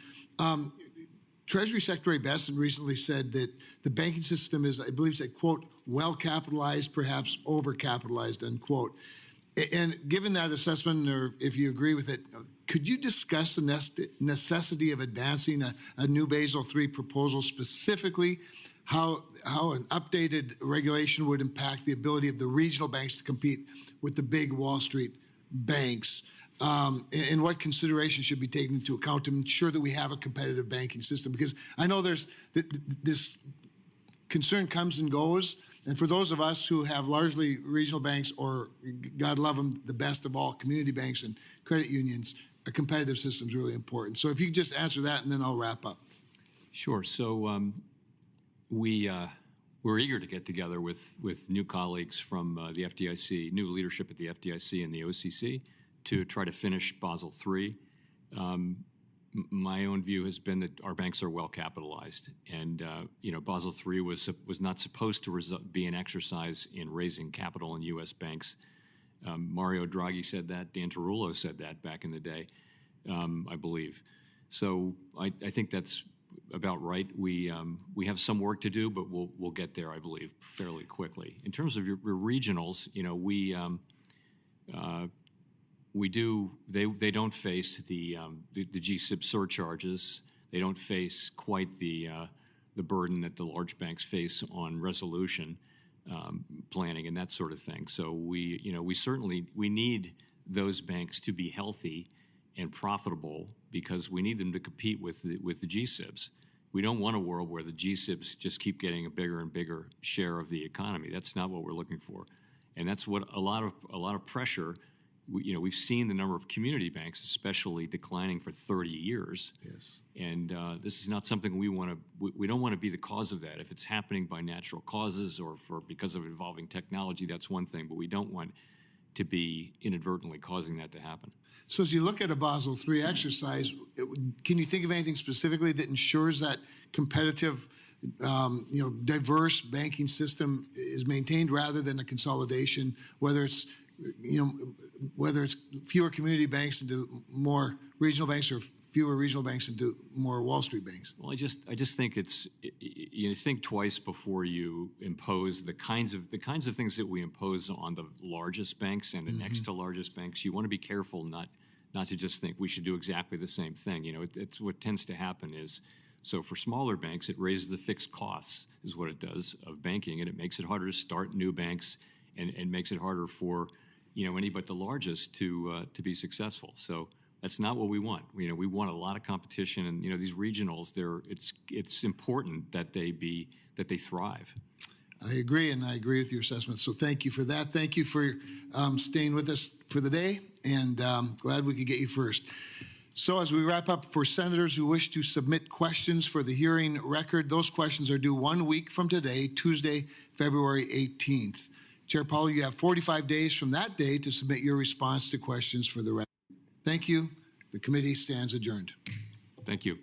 [SPEAKER 20] Treasury Secretary Besson recently said that the banking system is, I believe, said, quote, well-capitalized, perhaps over-capitalized, unquote. And given that assessment, or if you agree with it, could you discuss the necessity of advancing a new Basel III proposal, specifically how an updated regulation would impact the ability of the regional banks to compete with the big Wall Street banks? and what considerations should be taken into account to ensure that we have a competitive banking system? Because I know there's this concern comes and goes. And for those of us who have largely regional banks, or God love them, the best of all, community banks and credit unions, a competitive system is really important. So if you could just answer that, and then I'll wrap up.
[SPEAKER 2] Sure. So we're eager to get together with new colleagues from the FDIC, new leadership at the FDIC and the OCC, to try to finish Basel III. My own view has been that our banks are well capitalized, and Basel III was not supposed to be an exercise in raising capital in U.S. banks. Mario Draghi said that. Dan Tarullo said that back in the day, I believe. So I think that's about right. We have some work to do, but we'll get there, I believe, fairly quickly. In terms of your regionals, they don't face the GSIB surcharges. They don't face quite the burden that the large banks face on resolution planning and that sort of thing. So we certainly need those banks to be healthy and profitable, because we need them to compete with the GSIBs. We don't want a world where the GSIBs just keep getting a bigger and bigger share of the economy. That's not what we're looking for, and that's what a lot of pressure. We've seen the number of community banks, especially, declining for 30 years.
[SPEAKER 20] Yes.
[SPEAKER 2] And this is not something we want to. We don't want to be the cause of that. If it's happening by natural causes or because of evolving technology, that's one thing. But we don't want to be inadvertently causing that to happen.
[SPEAKER 20] So as you look at a Basel III exercise, can you think of anything specifically that ensures that competitive, diverse banking system is maintained rather than a consolidation, whether it's fewer community banks into more regional banks, or fewer regional banks into more Wall Street banks?
[SPEAKER 2] Well, I just think you think twice before you impose the kinds of things that we impose on the largest banks and the next to largest banks. You want to be careful not to just think we should do exactly the same thing. It's what tends to happen is, so for smaller banks, it raises the fixed costs, is what it does, of banking, and it makes it harder to start new banks, and makes it harder for any but the largest to be successful. So that's not what we want. We want a lot of competition, and these regionals. It's important that they thrive.
[SPEAKER 20] I agree, and I agree with your assessment. So thank you for that. Thank you for staying with us for the day, and glad we could get you first. So as we wrap up, for senators who wish to submit questions for the hearing record, those questions are due 1 week from today, Tuesday, February 18th. Chair Powell, you have 45 days from that day to submit your response to questions for the record. Thank you. The committee stands adjourned.
[SPEAKER 2] Thank you.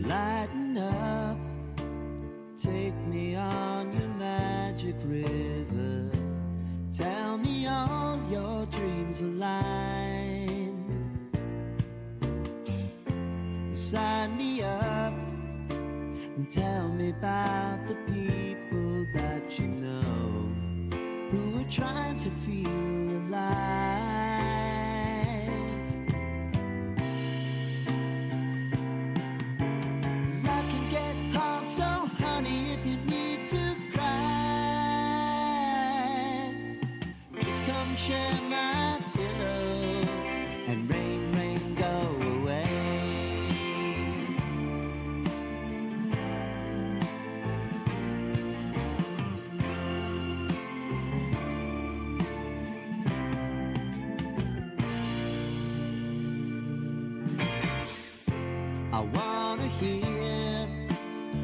[SPEAKER 7] Lighten up, take me on your magic river. Tell me all your dreams align. Sign me up and tell me about the people that you know who are trying to feel alive. I wanna hear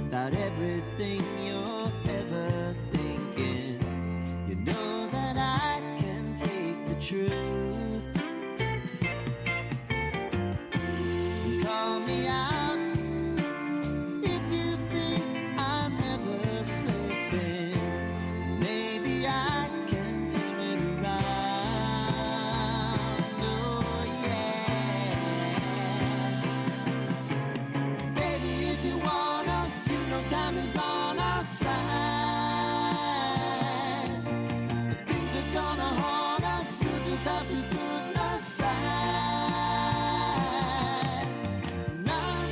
[SPEAKER 7] about everything you're ever thinking. You know that I can take the truth. Call me out if you think I'm never slipping. Maybe I can turn it around. Oh yeah. Baby, if you want us, you know time is on our side. Things are gonna haunt us, we'll just have to put aside. Now